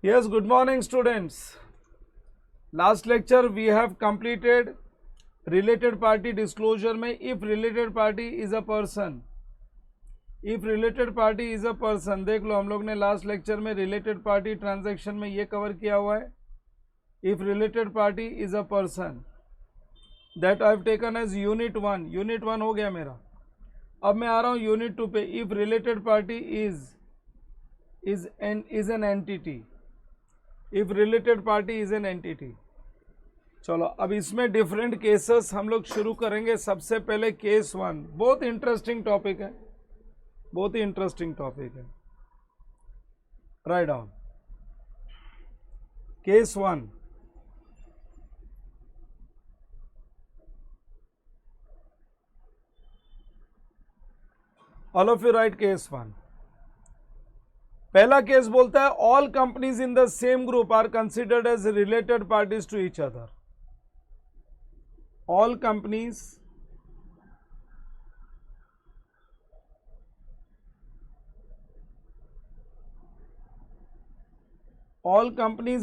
Yes, good morning students. Last lecture we have completed related party disclosure में if related party is a person, if related party is a person, देख लो हम लोग ने last lecture में related party transaction में ये cover किया हुआ है. If related party is a person that I have taken as unit 1, unit 1 हो गया मेरा. अब मैं आ रहा हूँ unit 2 पे. If related party is an entity, if related party is an entity. चलो अब इसमें डिफरेंट केसेस हम लोग शुरू करेंगे. सबसे पहले केस 1, बहुत इंटरेस्टिंग टॉपिक है, बहुत ही इंटरेस्टिंग टॉपिक है. Write down case 1. All of you write case 1. पहला केस बोलता है all companies in the same group are considered as related parties to each other. All companies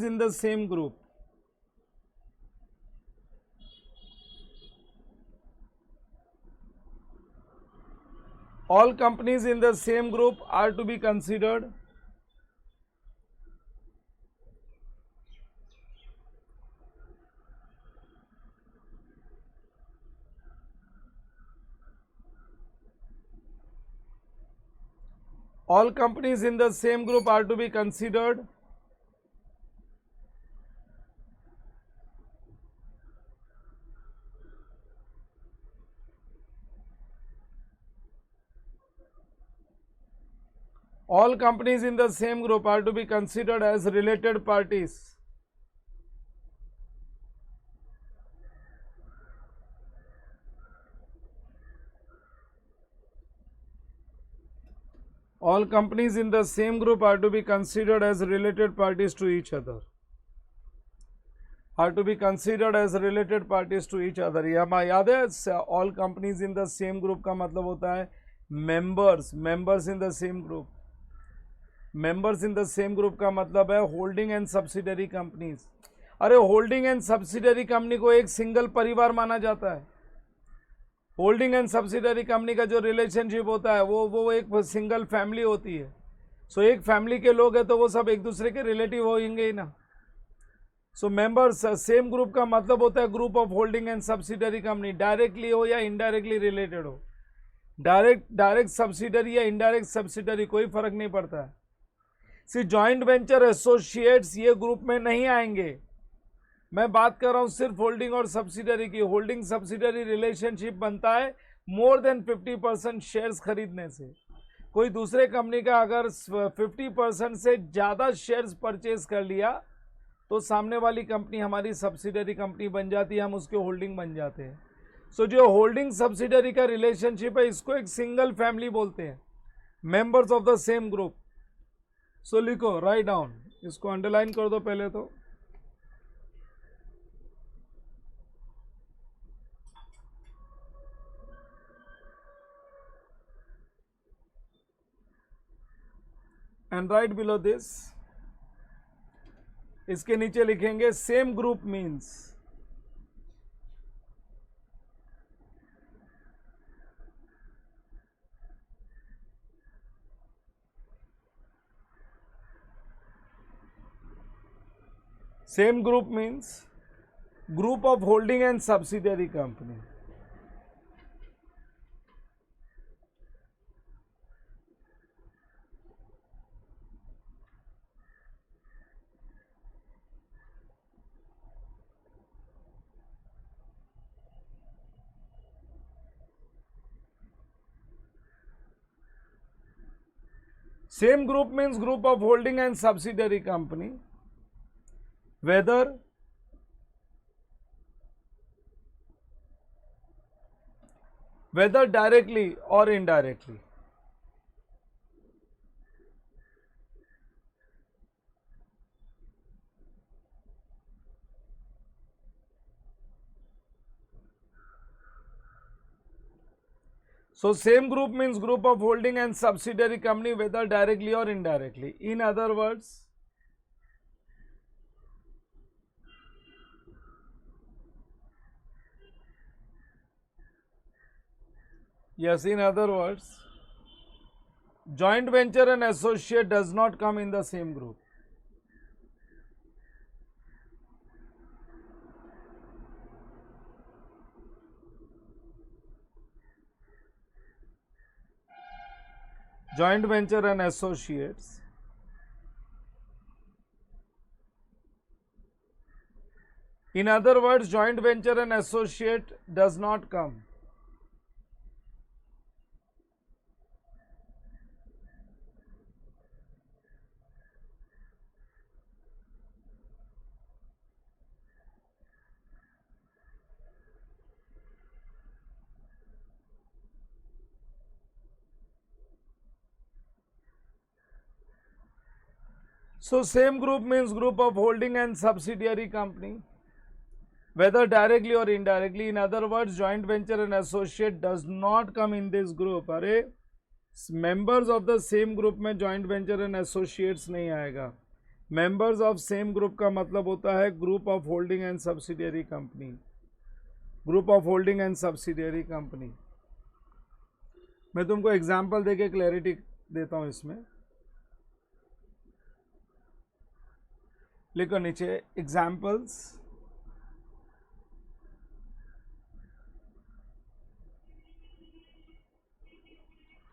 in the same group all companies in the same group are to be considered all companies in the same group are to be considered all companies in the same group are to be considered as related parties. All companies in the same group are to be considered as related parties to each other. Are to be considered as related parties to each other. ये हमें याद है. All companies in the same group का मतलब होता है members in the same group. Members in the same group का मतलब है होल्डिंग एंड सब्सिडरी कंपनीज. अरे होल्डिंग एंड सब्सिडरी कंपनी को एक सिंगल परिवार माना जाता है. होल्डिंग एंड सब्सिडरी कंपनी का जो रिलेशनशिप होता है वो एक सिंगल फैमिली होती है. सो एक फैमिली के लोग हैं तो वो सब एक दूसरे के रिलेटिव होंगे ही ना. सो मेंबर्स सेम ग्रुप का मतलब होता है group of holding and subsidiary company, directly हो या इनडायरेक्टली रिलेटेड हो. डायरेक्ट सब्सिडरी या इनडायरेक्ट सब्सिडरी कोई फर्क नहीं पड़ता है. सी जॉइंट वेंचर एसोसिएट्स ये ग्रुप में नहीं आएंगे. मैं बात कर रहा हूं सिर्फ होल्डिंग और सब्सिडरी की. होल्डिंग सब्सिडरी रिलेशनशिप बनता है मोर देन 50% शेयर्स खरीदने से. कोई दूसरे कंपनी का अगर 50% से ज़्यादा शेयर्स परचेज कर लिया तो सामने वाली कंपनी हमारी सब्सिडरी कंपनी बन जाती है, हम उसके होल्डिंग बन जाते हैं. सो जो होल्डिंग सब्सिडरी का रिलेशनशिप है इसको एक सिंगल फैमिली बोलते हैं, members of the same group. So लिखो, राइट डाउन, इसको अंडरलाइन कर दो पहले तो. एंड राइट बिलो दिस, इसके नीचे लिखेंगे same group means same group means group of holding and subsidiary company. Same group means group of holding and subsidiary company, whether directly or indirectly. So same group means group of holding and subsidiary company, whether directly or indirectly. In other words, Yes, in other words, joint venture and associate does not come in the same group. Joint venture and associates in other words, joint venture and associate does not come. So same group means group of holding and subsidiary company, whether directly or indirectly. In other words, joint venture and associate does not come in this group. अरे members of the same group में joint venture and associates नहीं आएगा. Members of same group का मतलब होता है group of holding and subsidiary company. Group of holding and subsidiary company. मैं तुमको एग्जाम्पल देके क्लैरिटी देता हूँ इसमें. लिखो नीचे examples.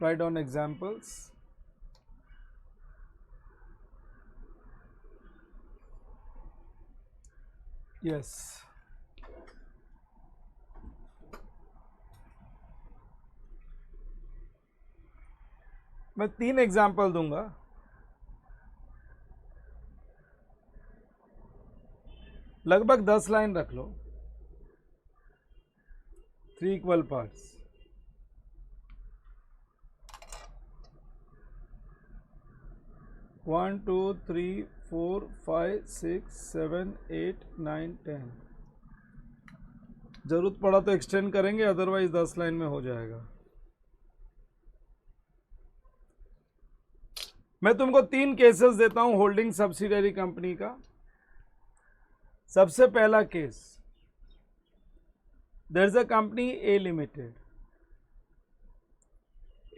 Write down examples. Yes. मैं 3 एग्जाम्पल दूंगा. लगभग 10 लाइन रख लो. 3 इक्वल पार्ट्स. वन 2 3 4 5 6 7 8 9 10. जरूरत पड़ा तो एक्सटेंड करेंगे, अदरवाइज 10 लाइन में हो जाएगा. मैं तुमको 3 केसेस देता हूं होल्डिंग सब्सिडियरी कंपनी का. सबसे पहला case, there is a company A limited.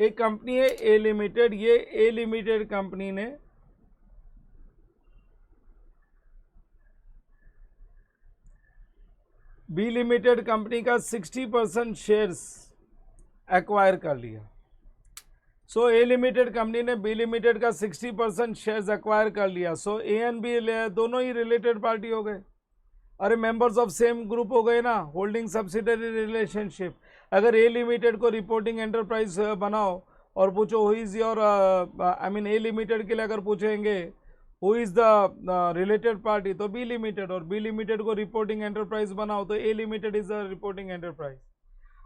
एक कंपनी है ए लिमिटेड. ये ए लिमिटेड कंपनी ने बी लिमिटेड कंपनी का 60% शेयर्स एक्वायर कर लिया. सो ए लिमिटेड कंपनी ने बी लिमिटेड का 60% शेयर्स एक्वायर कर लिया. सो ए एंड बी दोनों ही रिलेटेड पार्टी हो गए. अरे मेंबर्स ऑफ सेम ग्रुप हो गए ना, होल्डिंग सब्सिडरी रिलेशनशिप. अगर ए लिमिटेड को रिपोर्टिंग एंटरप्राइज बनाओ और पूछो who is your I mean A limited के लिए अगर पूछेंगे who is the related party, तो बी लिमिटेड. और बी लिमिटेड को रिपोर्टिंग एंटरप्राइज बनाओ तो A limited is the reporting enterprise.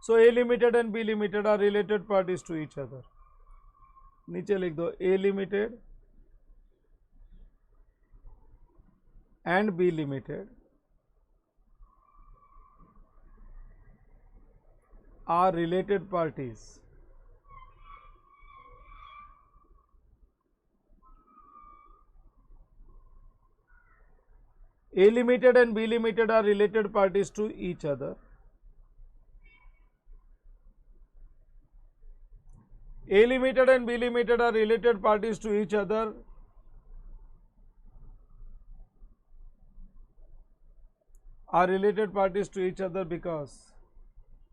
So A limited and B limited are related parties to each other. नीचे लिख दो A limited and B limited are related parties. A limited and B limited are related parties to each other. A limited and B limited are related parties to each other because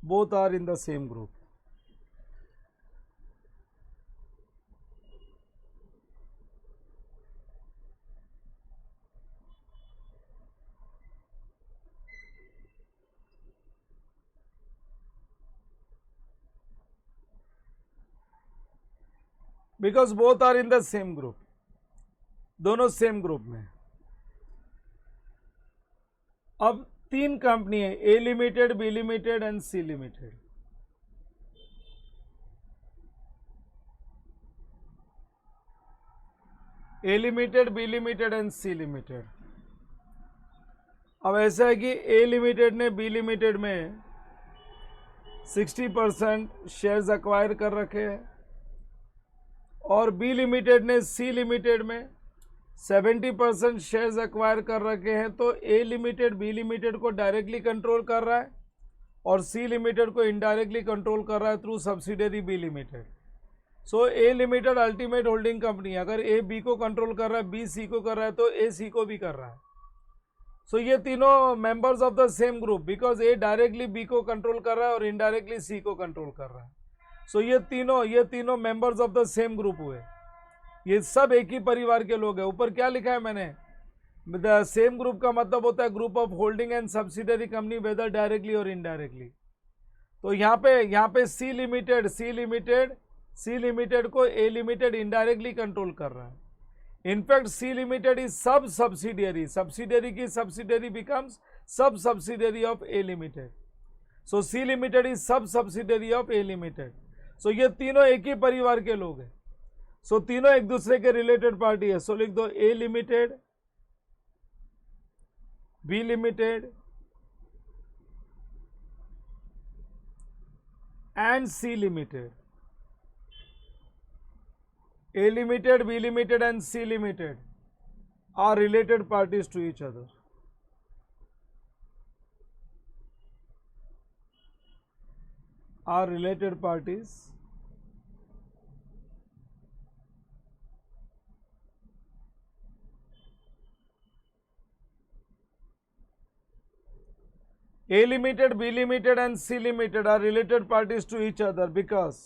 both are in the same group. Because both are in the same group. दोनों same group में. अब 3 company है, A limited, B limited and C limited. A limited, B limited and C limited. अब ऐसा है कि A limited ने B limited में 60% शेयर्स एक्वायर कर रखे हैं और बी लिमिटेड ने सी लिमिटेड में 70% शेयर्स एक्वायर कर रखे हैं. तो ए लिमिटेड बी लिमिटेड को डायरेक्टली कंट्रोल कर रहा है और सी लिमिटेड को इनडायरेक्टली कंट्रोल कर रहा है through subsidiary B limited. So A limited ultimate holding company, अगर ए बी को कंट्रोल कर रहा है, बी सी को कर रहा है, तो ए सी को भी कर रहा है। सो ये तीनों members of the same group, because A directly B को कंट्रोल कर रहा है और इनडायरेक्टली सी को कंट्रोल कर रहा है। सो ये तीनों members of the same group हुए, ये सब एक ही परिवार के लोग हैं। ऊपर क्या लिखा है मैंने, द सेम ग्रुप का मतलब होता है group of holding and subsidiary company weather directly और इनडायरेक्टली। तो यहाँ पे सी लिमिटेड को ए लिमिटेड इनडायरेक्टली कंट्रोल कर रहा है। In fact C limited is sub subsidiary, subsidiary की subsidiary becomes sub subsidiary of A limited. So C limited is sub subsidiary of A limited. So ये तीनों एक ही परिवार के लोग हैं। सो तीनों एक दूसरे के रिलेटेड पार्टी है। सो लिख दो A limited, B limited and C limited. A limited, B limited and C limited are related parties to each other. Are related parties A limited, B limited and C limited are related parties to each other because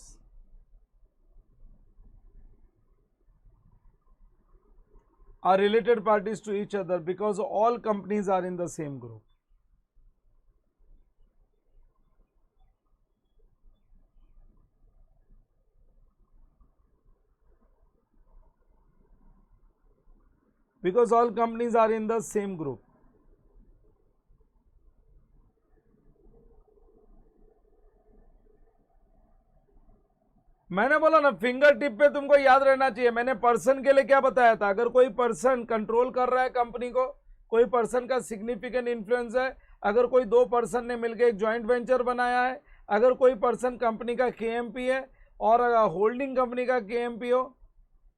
are related parties to each other because all companies are in the same group. Because all companies are in the same group. मैंने बोला ना finger tip पे तुमको याद रहना चाहिए। मैंने person के लिए क्या बताया था, अगर कोई पर्सन कंट्रोल कर रहा है कंपनी को, कोई पर्सन का सिग्निफिकेंट इन्फ्लुएंस है, अगर कोई दो पर्सन ने मिलकर एक जॉइंट वेंचर बनाया है, अगर कोई पर्सन कंपनी का केएमपी है और होल्डिंग कंपनी का केएमपी हो,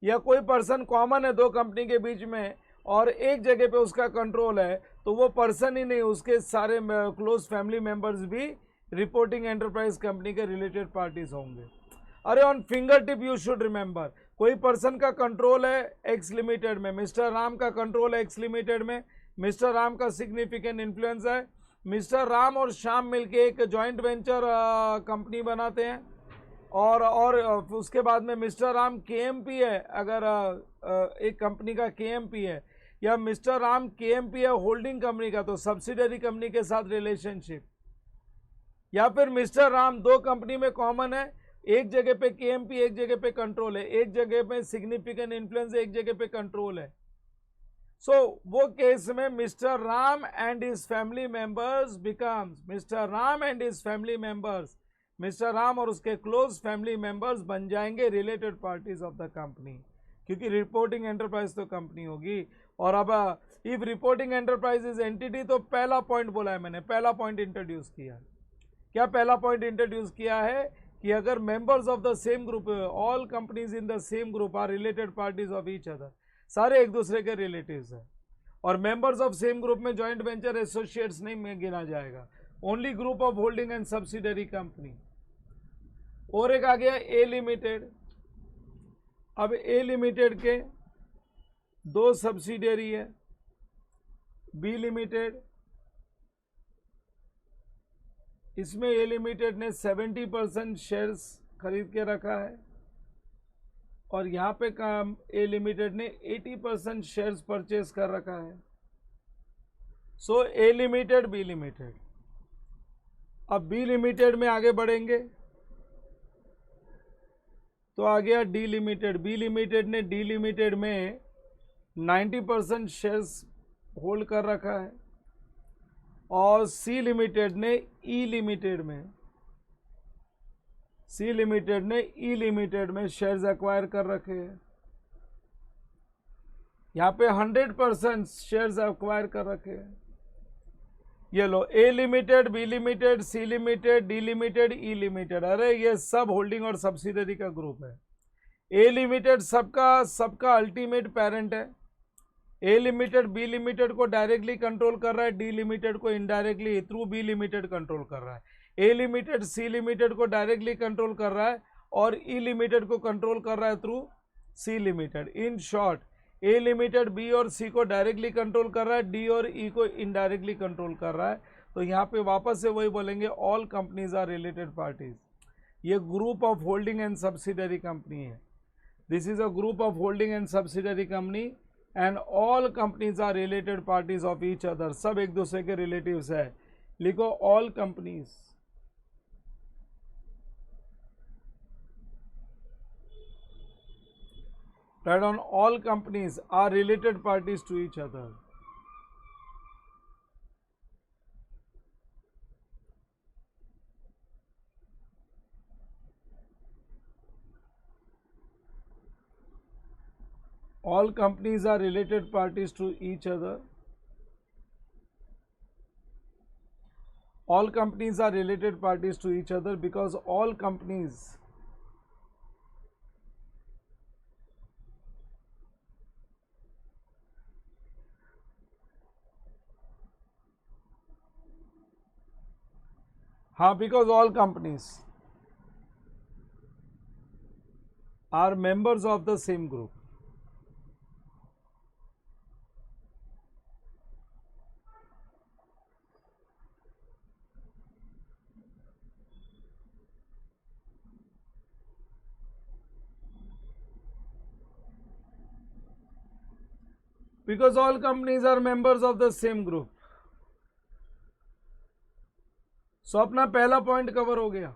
या कोई पर्सन कॉमन है दो कंपनी के बीच में और एक जगह पे उसका कंट्रोल है, तो वो पर्सन ही नहीं, उसके सारे क्लोज फैमिली मेंबर्स भी रिपोर्टिंग एंटरप्राइज कंपनी के रिलेटेड पार्टीज होंगे। अरे on finger tip you should remember, कोई पर्सन का कंट्रोल है एक्स लिमिटेड में, मिस्टर राम का कंट्रोल है एक्स लिमिटेड में, मिस्टर राम का सिग्निफिकेंट इन्फ्लुएंस है, मिस्टर राम और श्याम मिलके एक जॉइंट वेंचर कंपनी बनाते हैं और उसके बाद में मिस्टर राम केएमपी है, अगर एक कंपनी का केएमपी है, या मिस्टर राम केएमपी है होल्डिंग कंपनी का, तो सब्सिडरी कंपनी के साथ रिलेशनशिप, या फिर मिस्टर राम दो कंपनी में कॉमन है, एक जगह पे केएमपी एक जगह पे कंट्रोल है, एक जगह पे सिग्निफिकेंट इन्फ्लुएंस एक जगह पे कंट्रोल है। सो वो केस में mister Ram and his family members becomes mister Ram and his family members, mister Ram और उसके क्लोज फैमिली मेंबर्स बन जाएंगे related parties of the company, क्योंकि रिपोर्टिंग एंटरप्राइज तो कंपनी होगी। और अब if reporting enterprise is entity, तो पहला पॉइंट बोला है मैंने, पहला पॉइंट इंट्रोड्यूस किया। क्या पहला पॉइंट इंट्रोड्यूस किया है कि अगर members of the same group, all companies in the same group are related parties of each other, सारे एक दूसरे के रिलेटिव्स हैं, और मेंबर्स ऑफ सेम ग्रुप में जॉइंट वेंचर एसोसिएट्स नहीं गिना जाएगा, only group of holding and subsidiary company. और एक आ गया ए लिमिटेड। अब ए लिमिटेड के दो सब्सिडरी है, बी लिमिटेड, इसमें ए लिमिटेड ने 70% शेयर्स खरीद के रखा है, और यहाँ पे काम ए लिमिटेड ने 80% शेयर्स परचेज कर रखा है। सो ए लिमिटेड, बी लिमिटेड। अब बी लिमिटेड में आगे बढ़ेंगे तो आ गया डी लिमिटेड। बी लिमिटेड ने डी लिमिटेड में 90% शेयर्स होल्ड कर रखा है, और सी लिमिटेड ने ई लिमिटेड में शेयर्स एक्वायर कर रखे हैं। यहाँ पे 100% शेयर्स एक्वायर कर रखे हैं। ये लो, A limited, B limited, C limited, D limited, E limited, अरे ये सब होल्डिंग और सब्सिडरी का ग्रुप है। ए लिमिटेड सबका अल्टीमेट पेरेंट है। ए लिमिटेड बी लिमिटेड को डायरेक्टली कंट्रोल कर रहा है, डी लिमिटेड को indirectly through B limited control कर रहा है। ए लिमिटेड सी लिमिटेड को डायरेक्टली कंट्रोल कर रहा है और ई लिमिटेड को कंट्रोल कर रहा है through C limited. In short, A limited B और सी को डायरेक्टली कंट्रोल कर रहा है, डी और ई को इनडायरेक्टली कंट्रोल कर रहा है। तो यहाँ पे वापस से वही बोलेंगे, all companies are related parties. ये group of holding and subsidiary company है। This is a group of holding and subsidiary company and all companies are related parties of each other. सब एक दूसरे के रिलेटिव्स है। लिखो all companies, write on all companies are related parties to each other. All companies are related parties to each other. All companies are related parties to each other because all companies because all companies are members of the same group. Because all companies are members of the same group. सो अपना पहला point cover हो गया।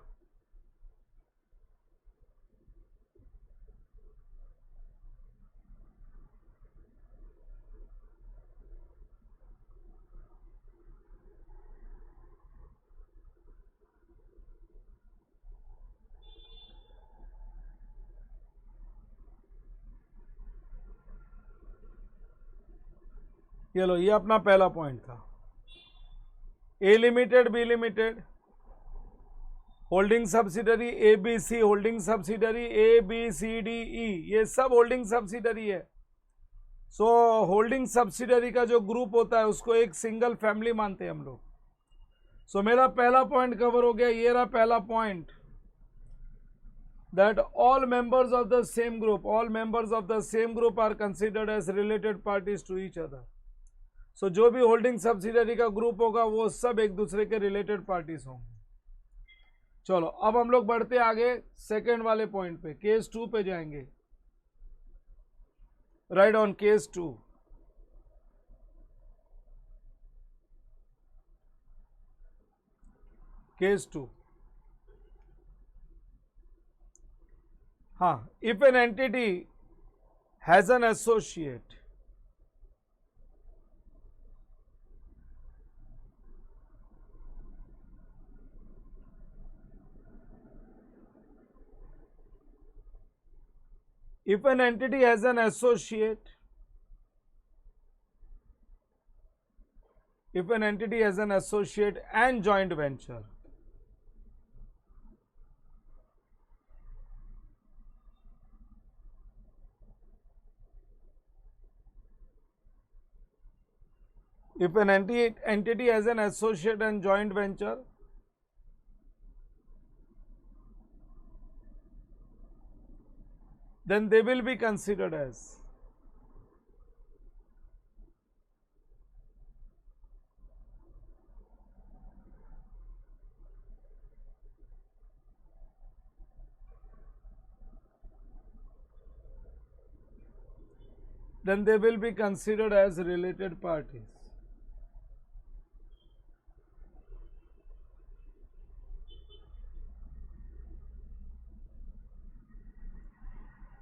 ये लो, ये अपना पहला point था। A limited B limited, holding subsidiary A B C, holding subsidiary A B C D E, ये सब होल्डिंग सब्सिडरी है। सो होल्डिंग सब्सिडरी का जो ग्रुप होता है उसको एक सिंगल फैमिली मानते हैं हम लोग। सो मेरा पहला पॉइंट कवर हो गया। ये रहा पहला point, that all members of the same group, all members of the same group are considered as related parties to each other. So जो भी होल्डिंग सब्सिडरी का ग्रुप होगा वो सब एक दूसरे के रिलेटेड पार्टीज होंगे। चलो अब हम लोग बढ़ते आगे सेकंड वाले पॉइंट पे, केस 2 पे जाएंगे। Right on case 2। केस 2, हाँ, if an entity has an associate, if an entity has an associate, if an entity has an associate and joint venture, if an entity has an associate and joint venture, then they will be considered as related parties.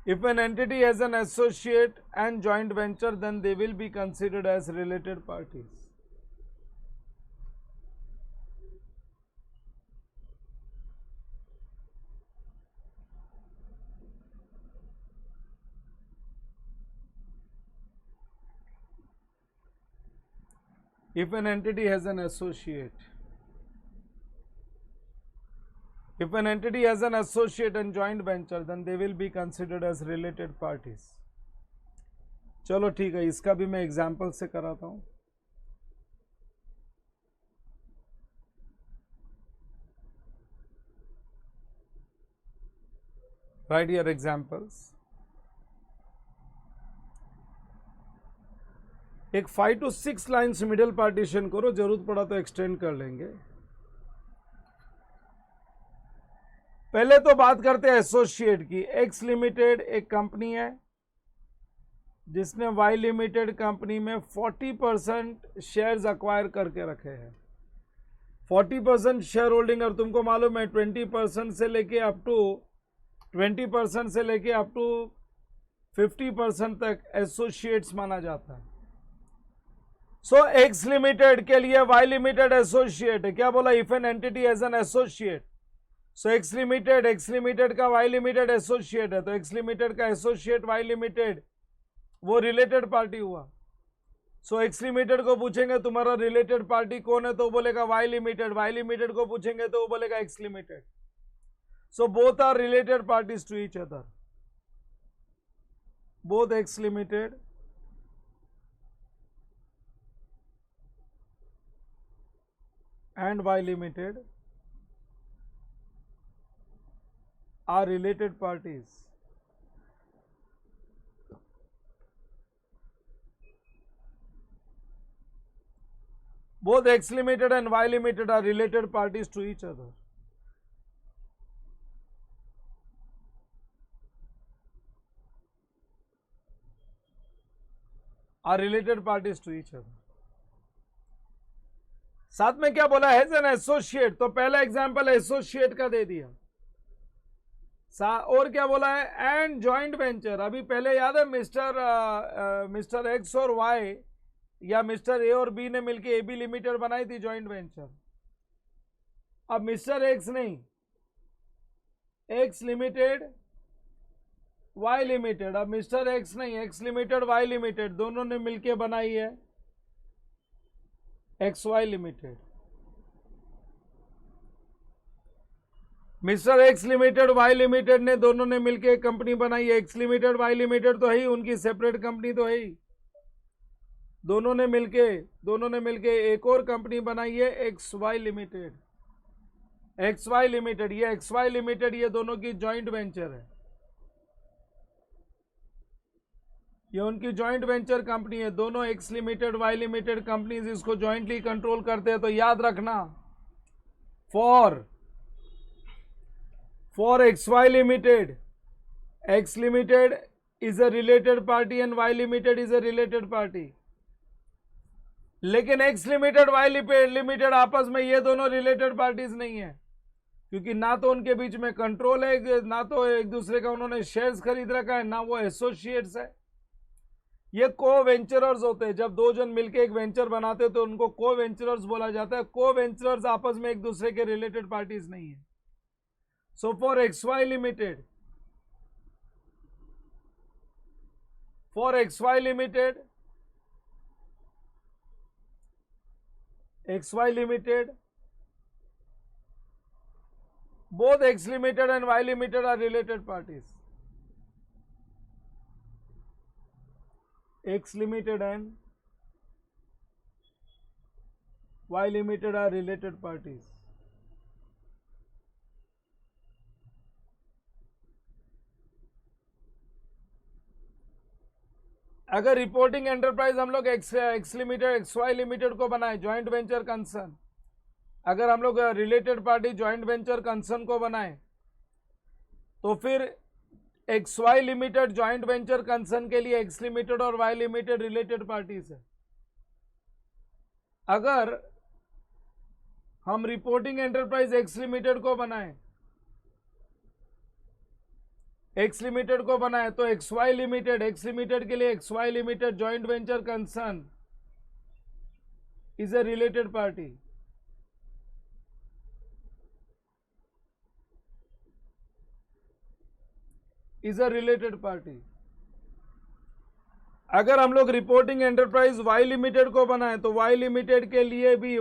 If an entity has an associate and joint venture, then they will be considered as related parties. If an entity has an associate, if an entity has an associate and joint venture, then they will be considered as related parties. चलो ठीक है, इसका भी मैं example से कराता हूं। Write your examples. एक 5 to 6 लाइन्स मिडिल पार्टीशन करो, जरूरत पड़ा तो एक्सटेंड कर लेंगे। पहले तो बात करते हैं एसोसिएट की। एक्स लिमिटेड एक कंपनी है जिसने वाई लिमिटेड कंपनी में 40% शेयर्स अक्वायर करके रखे हैं। 40% शेयर होल्डिंग, और तुमको मालूम है 20% से लेके अप टू 20% से लेके अप टू 50% तक एसोसिएट्स माना जाता है। सो एक्स लिमिटेड के लिए वाई लिमिटेड एसोसिएट है। क्या बोला? If an entity as an associate, so X limited का वाई लिमिटेड एसोसिएट है, तो एक्स लिमिटेड का एसोसिएट वाई लिमिटेड वो रिलेटेड पार्टी हुआ। सो एक्स लिमिटेड को पूछेंगे तुम्हारा रिलेटेड पार्टी कौन है, तो वो बोलेगा वाई लिमिटेड को पूछेंगे तो वो बोलेगा X limited. So both are related parties to each other, both X limited and Y Limited are related parties. Both X Limited and Y Limited are related parties to each other. Are related parties to each other. साथ में क्या बोला? Has an associate, तो पहला example associate का दे दिया। और क्या बोला है? And joint venture. अभी पहले याद है मिस्टर एक्स और वाई या मिस्टर ए और बी ने मिलके एबी लिमिटेड बनाई थी जॉइंट वेंचर। अब मिस्टर एक्स नहीं, एक्स लिमिटेड वाई लिमिटेड। अब मिस्टर एक्स नहीं, एक्स लिमिटेड वाई लिमिटेड, दोनों ने मिलके बनाई है X Y limited. Mister X limited Y limited ने दोनों ने मिलके एक कंपनी बनाई है। एक्स लिमिटेड वाई लिमिटेड तो है ही, उनकी सेपरेट कंपनी तो है ही। दोनों ने मिलके एक और कंपनी बनाई है X Y limited. X Y limited ये दोनों की जॉइंट वेंचर है, ये उनकी जॉइंट वेंचर कंपनी है। दोनों X limited Y limited companies इसको जॉइंटली कंट्रोल करते हैं। तो याद रखना, for X Y limited, X limited is a related party and Y limited is a related party. लेकिन एक्स लिमिटेड वाई लिमिटेड आपस में ये दोनों रिलेटेड पार्टीज नहीं है, क्योंकि ना तो उनके बीच में कंट्रोल है, ना तो एक दूसरे का उन्होंने शेयर्स खरीद रखा है, ना वो एसोसिएट्स है। ये को वेंचरर्स होते हैं। जब दो जन मिलके एक वेंचर बनाते हैं तो उनको को वेंचरर्स बोला जाता है। को वेंचरर्स आपस में एक दूसरे के रिलेटेड पार्टीज नहीं है। So for X Y limited, both X Limited and Y Limited are related parties. X Limited and Y Limited are related parties. अगर रिपोर्टिंग एंटरप्राइज हम लोग X limited X Y limited को बनाए joint venture concern, अगर हम लोग related party joint venture concern को बनाए तो फिर X Y limited joint venture concern के लिए एक्स लिमिटेड और वाई लिमिटेड रिलेटेड पार्टीज है। अगर हम रिपोर्टिंग एंटरप्राइज एक्स लिमिटेड को बनाए तो X Y limited, X limited के लिए X Y limited joint venture concern is a related party. अगर हम लोग रिपोर्टिंग एंटरप्राइज वाई लिमिटेड को बनाए तो वाई लिमिटेड के लिए भी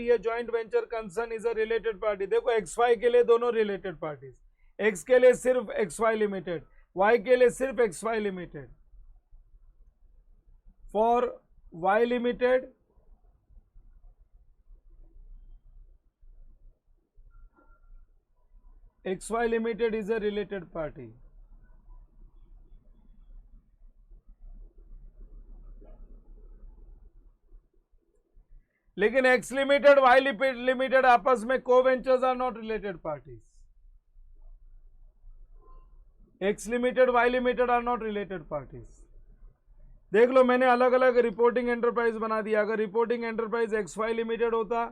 ये joint venture concern is a related party. देखो एक्स वाई के लिए दोनों रिलेटेड पार्टीज, एक्स के लिए सिर्फ एक्स वाई लिमिटेड, वाई के लिए सिर्फ X Y limited. For Y limited XY Limited is a related party. लेकिन X Limited, Y Limited आपस में co-ventures are not related parties. X Limited, Y Limited are not related parties. देख लो, मैंने अलग अलग रिपोर्टिंग एंटरप्राइज बना दिया. अगर रिपोर्टिंग एंटरप्राइज XY लिमिटेड होता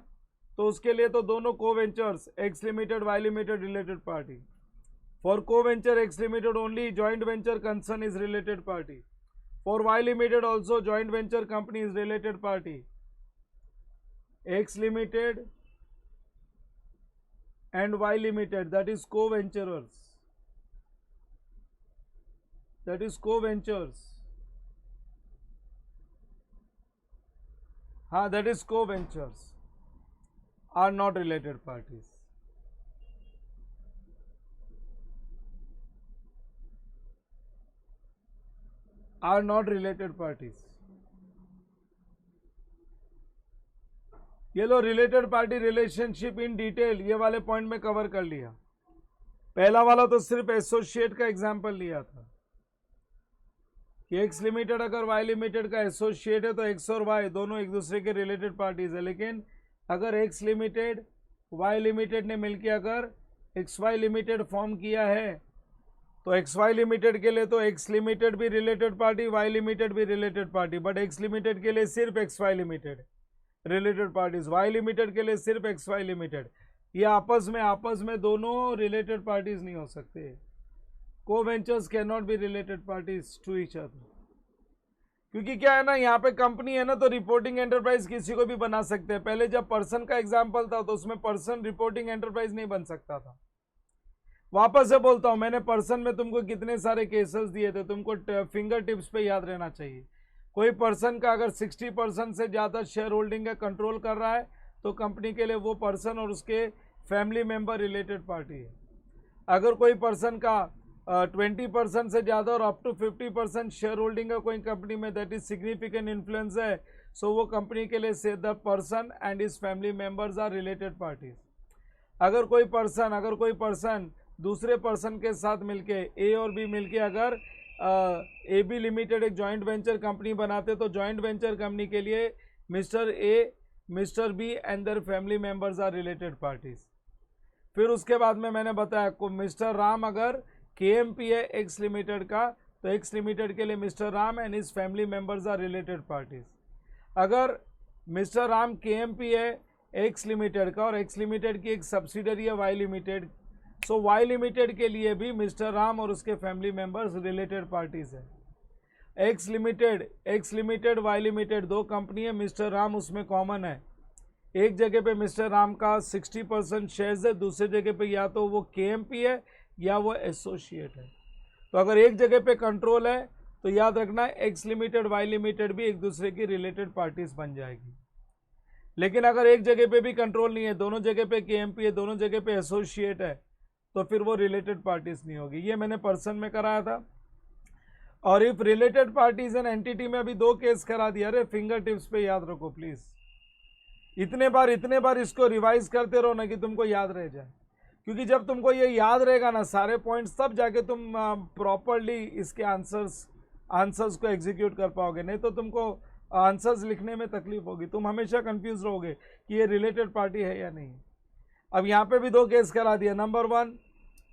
तो उसके लिए तो दोनों co ventures X limited Y limited related party. For co venture X limited only joint venture concern is related party. For Y limited also joint venture company is related party. X limited and Y limited, that is co-venturers, that is co-ventures. हाँ, that is co-ventures are not related parties. Are not related parties. ये लो, related party relationship in detail, ये वाले point में cover कर लिया. पहला वाला तो सिर्फ एसोसिएट का एग्जांपल लिया था कि एक्स लिमिटेड अगर वाई लिमिटेड का एसोसिएट है तो एक्स और वाई दोनों एक दूसरे के रिलेटेड पार्टीज है. लेकिन अगर एक्स लिमिटेड वाई लिमिटेड ने मिलकर अगर एक्स वाई लिमिटेड फॉर्म किया है तो एक्स वाई लिमिटेड के लिए तो एक्स लिमिटेड भी रिलेटेड पार्टी, वाई लिमिटेड भी related party. But X limited के लिए सिर्फ X Y limited related parties, Y limited के लिए सिर्फ एक्स वाई लिमिटेड. ये आपस में दोनों रिलेटेड पार्टीज नहीं हो सकते. Co-ventures can not be related parties to each other. क्योंकि क्या है ना, यहाँ पे कंपनी है ना, तो रिपोर्टिंग एंटरप्राइज किसी को भी बना सकते हैं. पहले जब पर्सन का एग्जाम्पल था तो उसमें पर्सन रिपोर्टिंग एंटरप्राइज नहीं बन सकता था. वापस से बोलता हूँ, मैंने पर्सन में तुमको कितने सारे केसेस दिए थे, तुमको फिंगर टिप्स पे याद रहना चाहिए. कोई पर्सन का अगर 60% से ज़्यादा शेयर होल्डिंग का कंट्रोल कर रहा है तो कंपनी के लिए वो पर्सन और उसके फैमिली मेंबर रिलेटेड पार्टी है. अगर कोई पर्सन का 20% से ज़्यादा और अप टू 50% शेयर होल्डिंग का कोई कंपनी में, दैट इज सिग्निफिकेंट इन्फ्लुएंस है, सो वो कंपनी के लिए से the person and his family members are related parties. अगर कोई पर्सन दूसरे पर्सन के साथ मिलके ए और बी मिलके अगर ए बी लिमिटेड एक जॉइंट वेंचर कंपनी बनाते तो जॉइंट वेंचर कंपनी के लिए Mister A, Mister B and their family members are related parties. फिर उसके बाद में मैंने बताया को मिस्टर राम अगर KMP है एक्स लिमिटेड का तो एक्स लिमिटेड के लिए Mister Ram and his family members are related parties. अगर मिस्टर राम KMP है एक्स लिमिटेड का और एक्स लिमिटेड की एक सब्सिडरी है Y limited, so Y limited के लिए भी मिस्टर राम और उसके फैमिली मेंबर्स रिलेटेड पार्टीज है. एक्स लिमिटेड वाई लिमिटेड दो कंपनी है, मिस्टर राम उसमें कॉमन है. एक जगह पे मिस्टर राम का 60% शेयर्स है, दूसरे जगह पे या तो वो KMP है या वो एसोसिएट है. तो अगर एक जगह पे कंट्रोल है तो याद रखना एक्स लिमिटेड वाई लिमिटेड भी एक दूसरे की रिलेटेड पार्टीज बन जाएगी. लेकिन अगर एक जगह पे भी कंट्रोल नहीं है, दोनों जगह पे KMP है, दोनों जगह पे एसोसिएट है, तो फिर वो रिलेटेड पार्टीज नहीं होगी. ये मैंने पर्सन में कराया था. और if related parties and entity में अभी 2 केस करा दिया. अरे फिंगर टिप्स पे याद रखो प्लीज. इतने बार इसको रिवाइज करते रहो ना कि तुमको याद रह जाए. क्योंकि जब तुमको ये याद रहेगा ना सारे पॉइंट्स, तब जाके तुम प्रॉपरली इसके आंसर्स को एग्जीक्यूट कर पाओगे. नहीं तो तुमको आंसर्स लिखने में तकलीफ होगी. तुम हमेशा कंफ्यूज रहोगे कि ये रिलेटेड पार्टी है या नहीं. अब यहाँ पे भी 2 केस करा दिया. Number 1,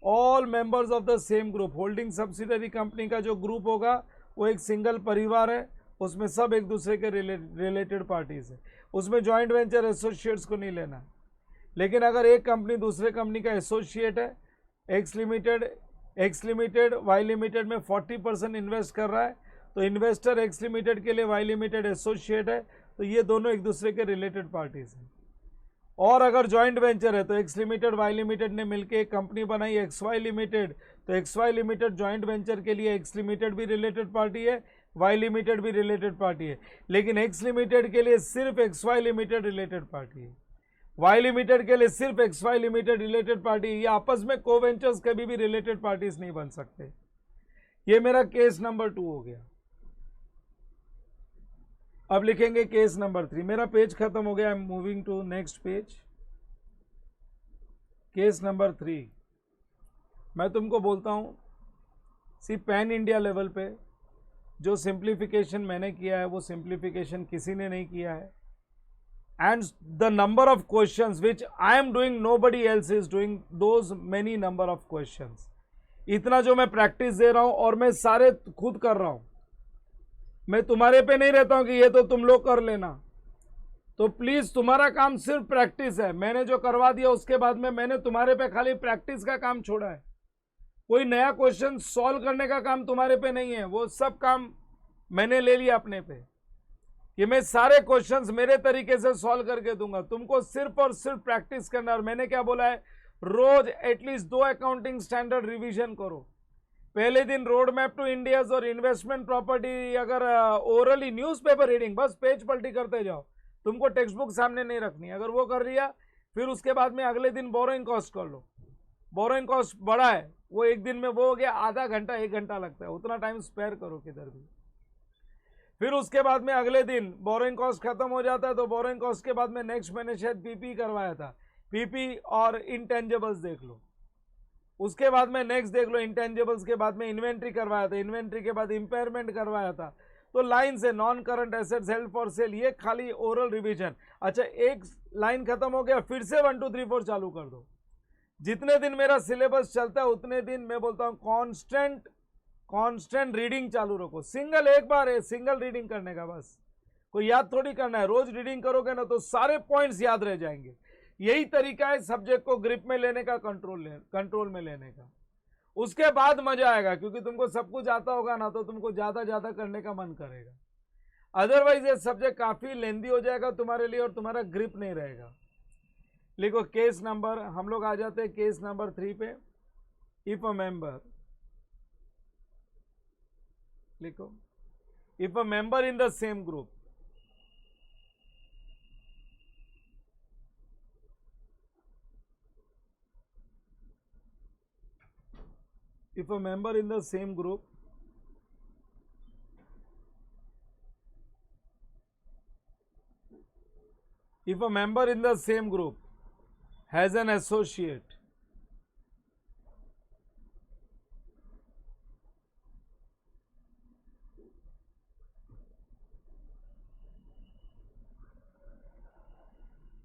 all members of the same group. Holding subsidiary company का जो ग्रुप होगा वो एक सिंगल परिवार है, उसमें सब एक दूसरे के रिलेटेड पार्टीज है. उसमें जॉइंट वेंचर एसोसिएट्स को नहीं लेना. लेकिन अगर एक कंपनी दूसरे कंपनी का एसोसिएट है, एक्स लिमिटेड वाई लिमिटेड में 40% इन्वेस्ट कर रहा है, तो इन्वेस्टर एक्स लिमिटेड के लिए वाई लिमिटेड एसोसिएट है, तो ये दोनों एक दूसरे के रिलेटेड पार्टीज हैं. और अगर जॉइंट वेंचर है तो एक्स लिमिटेड वाई लिमिटेड ने मिलकर एक कंपनी बनाई एक्स वाई लिमिटेड, तो X Y limited joint venture के लिए एक्स लिमिटेड भी रिलेटेड पार्टी है, वाई लिमिटेड भी रिलेटेड पार्टी है. लेकिन एक्स लिमिटेड के लिए सिर्फ X Y limited related party है, वाई लिमिटेड के लिए सिर्फ X Y limited related party है. ये आपस में को वेंचर्स कभी भी रिलेटेड पार्टीज नहीं बन सकते. ये मेरा केस नंबर 2 हो गया. अब लिखेंगे केस नंबर 3. मेरा पेज खत्म हो गया. I am moving to next page. Case number 3. मैं तुमको बोलता हूँ, सी पैन इंडिया लेवल पे जो सिंप्लीफिकेशन मैंने किया है वो सिंप्लीफिकेशन किसी ने नहीं किया है, and the number of questions which I am doing nobody else is doing those many number of questions. इतना जो मैं प्रैक्टिस दे रहा हूं और मैं सारे खुद कर रहा हूं, मैं तुम्हारे पे नहीं रहता हूं कि ये तो तुम लोग कर लेना। तो प्लीज तुम्हारा काम सिर्फ प्रैक्टिस है। मैंने जो करवा दिया उसके बाद में मैंने तुम्हारे पे खाली प्रैक्टिस का काम छोड़ा है। कोई नया क्वेश्चन सॉल्व करने का काम तुम्हारे पे नहीं है, वो सब काम मैंने ले लिया अपने पे कि मैं सारे क्वेश्चंस मेरे तरीके से सॉल्व करके दूंगा। तुमको सिर्फ और सिर्फ प्रैक्टिस करना। और मैंने क्या बोला है, रोज एटलीस्ट 2 अकाउंटिंग स्टैंडर्ड रिवीजन करो। पहले दिन रोड मैप टू इंडियाज और इन्वेस्टमेंट प्रॉपर्टी, अगर ओरली न्यूज़पेपर रीडिंग, बस पेज पलटी करते जाओ, तुमको टेक्स्ट बुक सामने नहीं रखनी। अगर वो कर लिया फिर उसके बाद में अगले दिन बोरोइंग कॉस्ट कर लो। बोरोइंग कॉस्ट बड़ा है, वो एक दिन में वो हो गया, आधा घंटा 1 घंटा लगता है, उतना टाइम स्पेयर करो किधर भी। फिर उसके बाद में अगले दिन बोरोइंग कॉस्ट खत्म हो जाता है, तो बोरोइंग कॉस्ट के बाद में नेक्स्ट मैंने शायद पीपी करवाया था, पीपी और इंटेंजिबल्स देख लो। उसके बाद में नेक्स्ट देख लो, इंटेंजिबल्स के बाद में इन्वेंट्री करवाया था, इन्वेंट्री के बाद इंपेयरमेंट करवाया था। तो लाइन से non current assets, held for sale, ये खाली ओरल रिवीजन। अच्छा, एक लाइन खत्म हो गया, फिर से 1 2 3 4 चालू कर दो। जितने दिन मेरा सिलेबस चलता है उतने दिन मैं बोलता हूँ कांस्टेंट रीडिंग चालू रखो। सिंगल एक बार है सिंगल रीडिंग करने का, बस कोई याद थोड़ी करना है। रोज रीडिंग करोगे ना तो सारे पॉइंट्स याद रह जाएंगे। यही तरीका है सब्जेक्ट को ग्रिप में लेने का, कंट्रोल में लेने का। उसके बाद मजा आएगा, क्योंकि तुमको सब कुछ आता होगा ना तो तुमको ज्यादा ज्यादा करने का मन करेगा। अदरवाइज ये सब्जेक्ट काफी लेंदी हो जाएगा तुम्हारे लिए और तुम्हारा ग्रिप नहीं रहेगा। लिखो केस नंबर, हम लोग आ जाते हैं केस नंबर 3 पे। इफ अ मेंबर, लिखो, if a member in the same group if a member in the same group has an associate,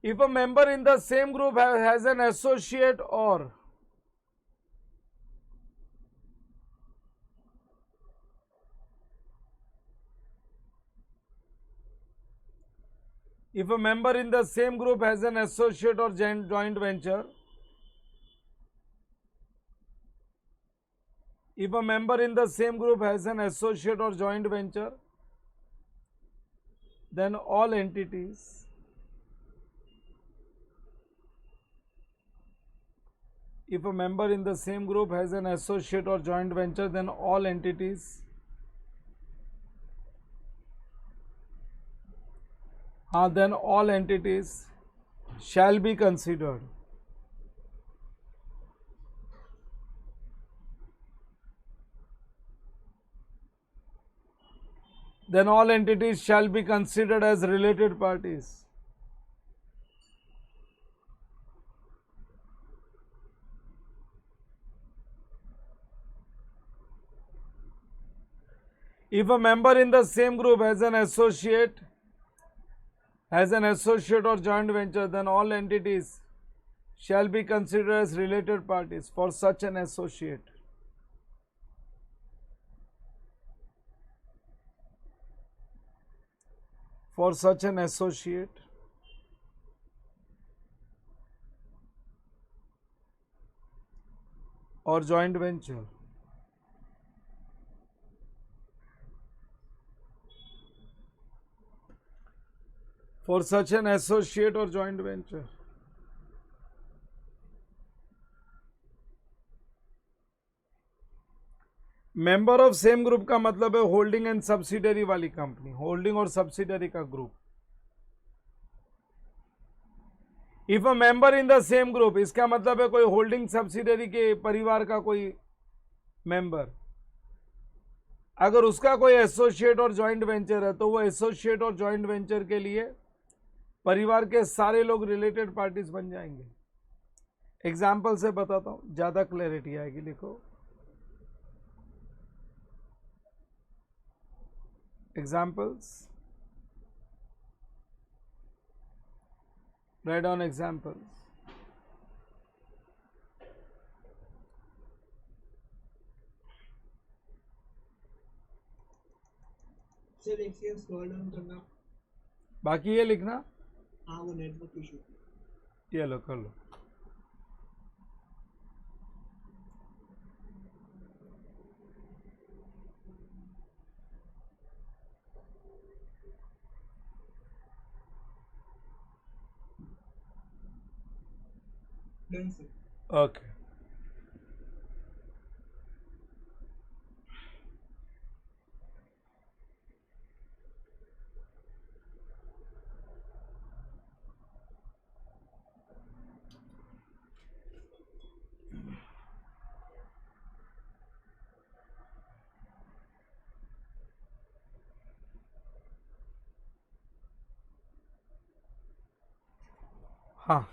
if a member in the same group has an associate, or if a member in the same group has an associate or joint venture, if a member in the same group has an associate or joint venture, then all entities if a member in the same group has an associate or joint venture, then all entities then all entities shall be considered as related parties. If a member in the same group has an associate or joint venture, then all entities shall be considered as related parties for such an associate. For such an associate or joint venture. For such an associate or joint venture. Member of same group का मतलब है holding and subsidiary वाली company, holding और subsidiary का group. If a member in the same group, इसका मतलब है कोई होल्डिंग सब्सिडरी के परिवार का कोई मेंबर, अगर उसका कोई एसोसिएट और जॉइंट वेंचर है तो वो एसोसिएट और जॉइंट वेंचर के लिए परिवार के सारे लोग रिलेटेड पार्टीज बन जाएंगे। एग्जाम्पल से बताता हूँ, ज़्यादा क्लैरिटी आएगी। लिखो examples, write down examples. Sir एक सेकंड स्क्रॉल डाउन करना। बाकी ये लिखना, हाँ वो नेटवर्क इशू। ये लो कर लो। Done sir. ओके, हाँ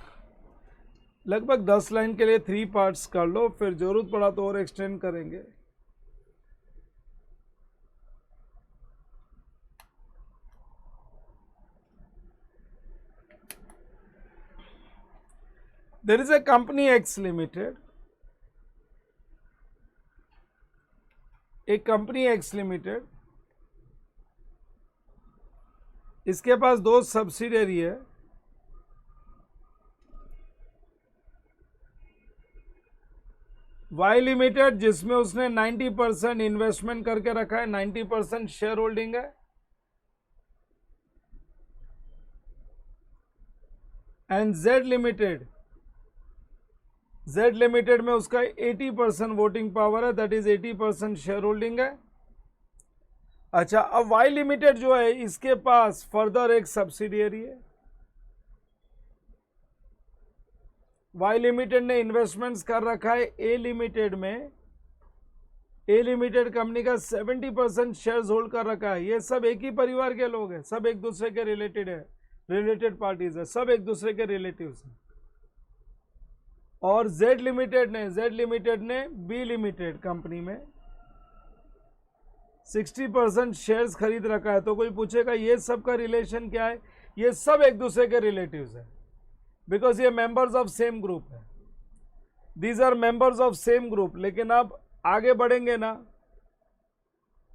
लगभग 10 लाइन के लिए 3 पार्ट्स कर लो, फिर जरूरत पड़ा तो और एक्सटेंड करेंगे। There is a company X Limited, एक कंपनी X लिमिटेड, इसके पास 2 सब्सिडियरी है। Y लिमिटेड जिसमें उसने 90% इन्वेस्टमेंट करके रखा है, 90% शेयर होल्डिंग है, and Z limited, Z limited में उसका 80% वोटिंग पावर है, दैट इज 80% शेयर होल्डिंग है। अच्छा, अब Y लिमिटेड जो है इसके पास फर्दर एक सब्सिडियरी है। Y लिमिटेड ने इन्वेस्टमेंट्स कर रखा है A लिमिटेड में, A लिमिटेड कंपनी का 70% शेयर्स होल्ड कर रखा है। ये सब एक ही परिवार के लोग हैं, सब एक दूसरे के रिलेटेड है, रिलेटेड पार्टीज है, सब एक दूसरे के रिलेटिव्स हैं। और Z लिमिटेड ने B लिमिटेड कंपनी में 60% शेयर्स खरीद रखा है। तो कोई पूछेगा ये सब का रिलेशन क्या है? ये सब एक दूसरे के रिलेटिव्स है, बिकॉज ये मेंबर्स ऑफ सेम ग्रुप है। These are members of same group. लेकिन अब आगे बढ़ेंगे ना,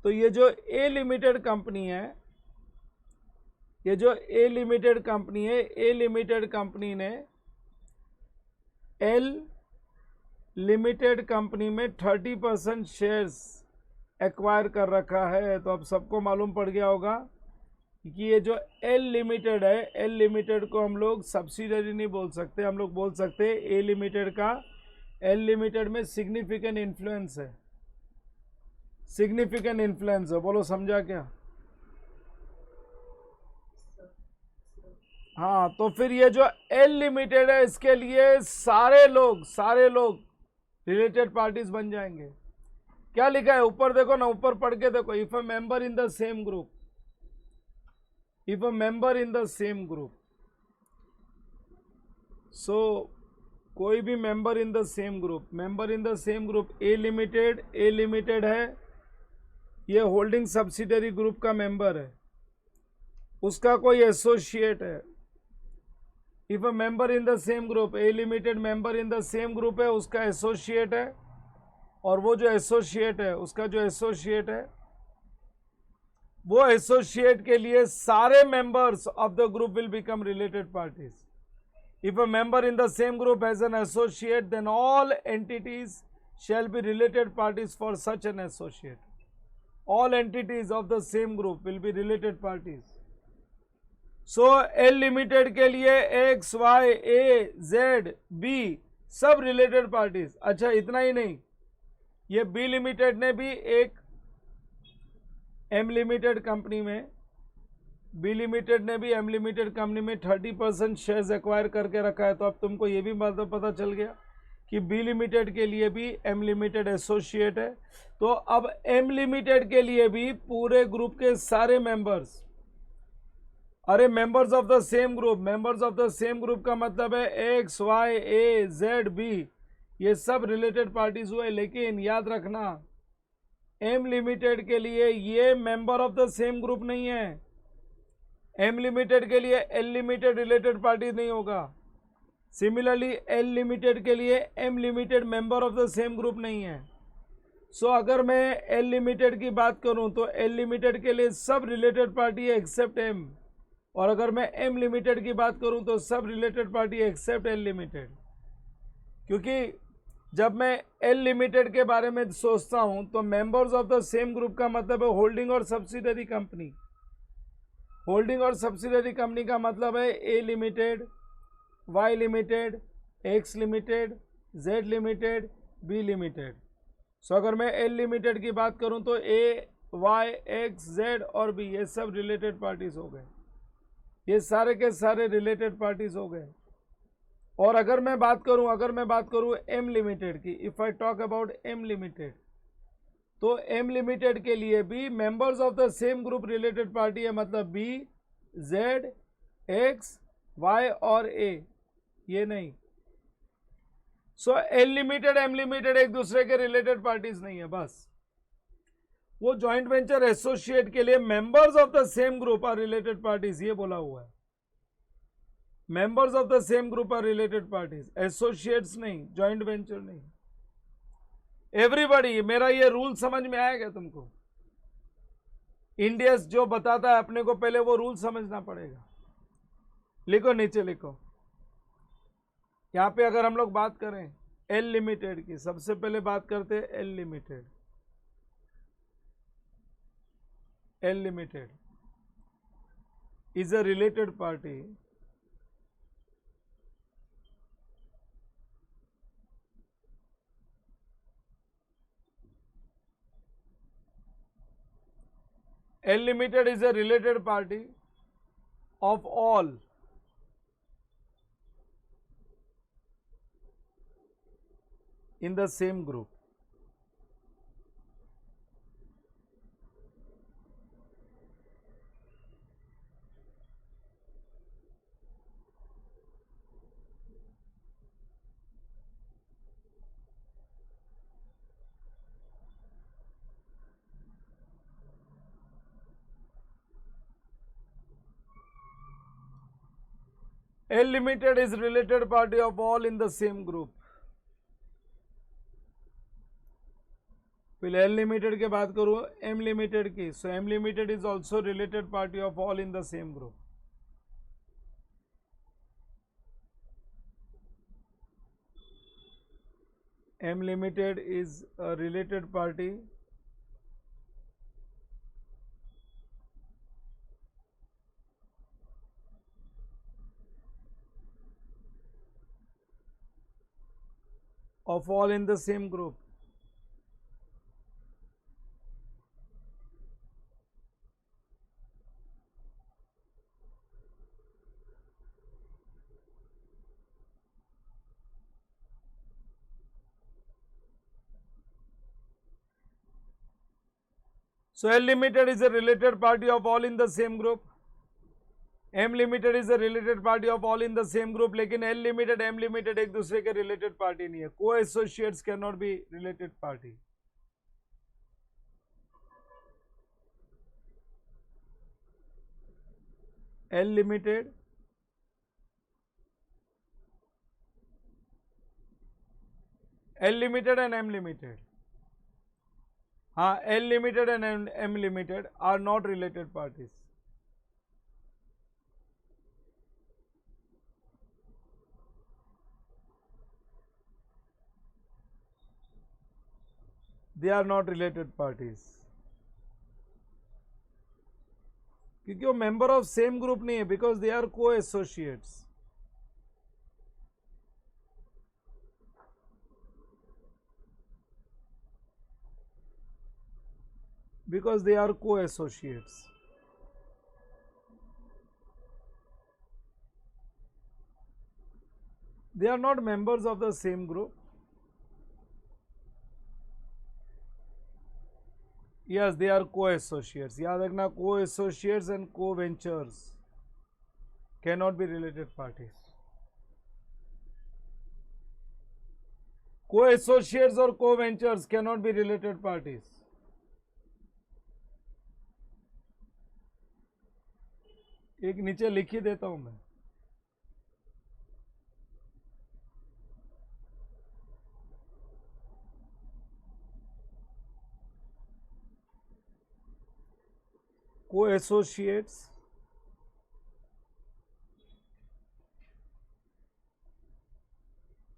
तो ये जो A लिमिटेड कंपनी है, ये जो A लिमिटेड कंपनी है, A लिमिटेड कंपनी ने L लिमिटेड कंपनी में 30% शेयर्स एक्वायर कर रखा है। तो अब सबको मालूम पड़ गया होगा कि ये जो L लिमिटेड है, L लिमिटेड को हम लोग सब्सिडरी नहीं बोल सकते, हम लोग बोल सकते हैं A लिमिटेड का L लिमिटेड में सिग्निफिकेंट इन्फ्लुएंस है, सिग्निफिकेंट इन्फ्लुएंस है। बोलो समझा क्या? हाँ, तो फिर ये जो L लिमिटेड है इसके लिए सारे लोग रिलेटेड पार्टीज बन जाएंगे। क्या लिखा है ऊपर देखो ना, ऊपर पढ़ के देखो, if a member in the same group, if a member in the same group, so कोई भी member in the same group, member in the same group A limited है, ये होल्डिंग सब्सिडरी ग्रुप का मेंबर है, उसका कोई associate है। If a member in the same group, A limited member in the same group है, उसका associate है, और वो जो एसोसिएट है, उसका जो एसोसिएट है, वो एसोसिएट के लिए सारे members of the group will become related parties. If a member in the same group has an associate, then all entities shall be related parties for such an associate. All entities of the same group will be related parties. So L limited के लिए X, Y, A, Z, B सब related parties. अच्छा, इतना ही नहीं, ये B limited ने भी एक M लिमिटेड कंपनी में, B लिमिटेड ने भी M लिमिटेड कंपनी में 30% शेयर्स एक्वायर करके रखा है। तो अब तुमको ये भी बात पता चल गया कि B लिमिटेड के लिए भी M लिमिटेड एसोसिएट है। तो अब M लिमिटेड के लिए भी पूरे ग्रुप के सारे मेंबर्स अरे members of the same group, members of the same group का मतलब है एक्स वाई ए जेड बी, ये सब रिलेटेड पार्टीज हुए। लेकिन याद रखना एम लिमिटेड के लिए ये member of the same group नहीं है। एम लिमिटेड के लिए एल लिमिटेड रिलेटेड पार्टी नहीं होगा। सिमिलरली एल लिमिटेड के लिए M limited member of the same group नहीं है। सो अगर मैं एल लिमिटेड की बात करूं तो एल लिमिटेड के लिए सब रिलेटेड पार्टी है एक्सेप्ट एम, और अगर मैं एम लिमिटेड की बात करूं तो सब रिलेटेड पार्टी है एक्सेप्ट एल लिमिटेड। क्योंकि जब मैं एल लिमिटेड के बारे में सोचता हूं तो members of the same group का मतलब है होल्डिंग और सब्सिडरी कंपनी। होल्डिंग और सब्सिडरी कंपनी का मतलब है A limited, Y limited, X limited, Z limited, B limited. So अगर मैं एल लिमिटेड की बात करूं तो ए वाई एक्स जेड और बी ये सब रिलेटेड पार्टीज हो गए, ये सारे के सारे रिलेटेड पार्टीज हो गए। और अगर मैं बात करूं एम लिमिटेड की, if I talk about M limited, तो एम लिमिटेड के लिए भी members of the same group related party है, मतलब बी, जेड, एक्स, वाई और ए, ये नहीं। So L limited M limited एक दूसरे के रिलेटेड पार्टीज नहीं है, बस वो जॉइंट वेंचर एसोसिएट के लिए members of the same group are related parties, ये बोला हुआ है। Members of the same group are related parties, associates नहीं, जॉइंट वेंचर नहीं। एवरीबॉडी, मेरा ये रूल समझ में आएगा तुमको? इंडियस जो बताता है अपने को पहले वो रूल समझना पड़ेगा। लिखो, नीचे लिखो। यहां पे अगर हम लोग बात करें एल लिमिटेड की, सबसे पहले बात करते हैं L limited. L limited is a related party L Limited is a related party of all in the same group. L Limited is related party of all in the same group. फिर L limited के बात करूं M limited की, so M limited is also related party of all in the same group. M limited is a related party of all in the same group. So L Limited is a related party of all in the same group. M Limited is a related party of all in the same group. लेकिन L Limited, M Limited एक दूसरे के related party नहीं है. Co-associates cannot be related party. L Limited and M Limited. हाँ, L Limited and M Limited are not related parties. They are not related parties. क्योंकि वो member of same group नहीं है, बिकॉज दे आर को associates. Because they are co-associates. They are not members of the same group. Yes, they are co-associates. याद रखना, co-associates and co-ventures. cannot be related parties. Co-associates or co-ventures cannot be related parties. एक नीचे लिख ही देता हूं मैं. Co-associates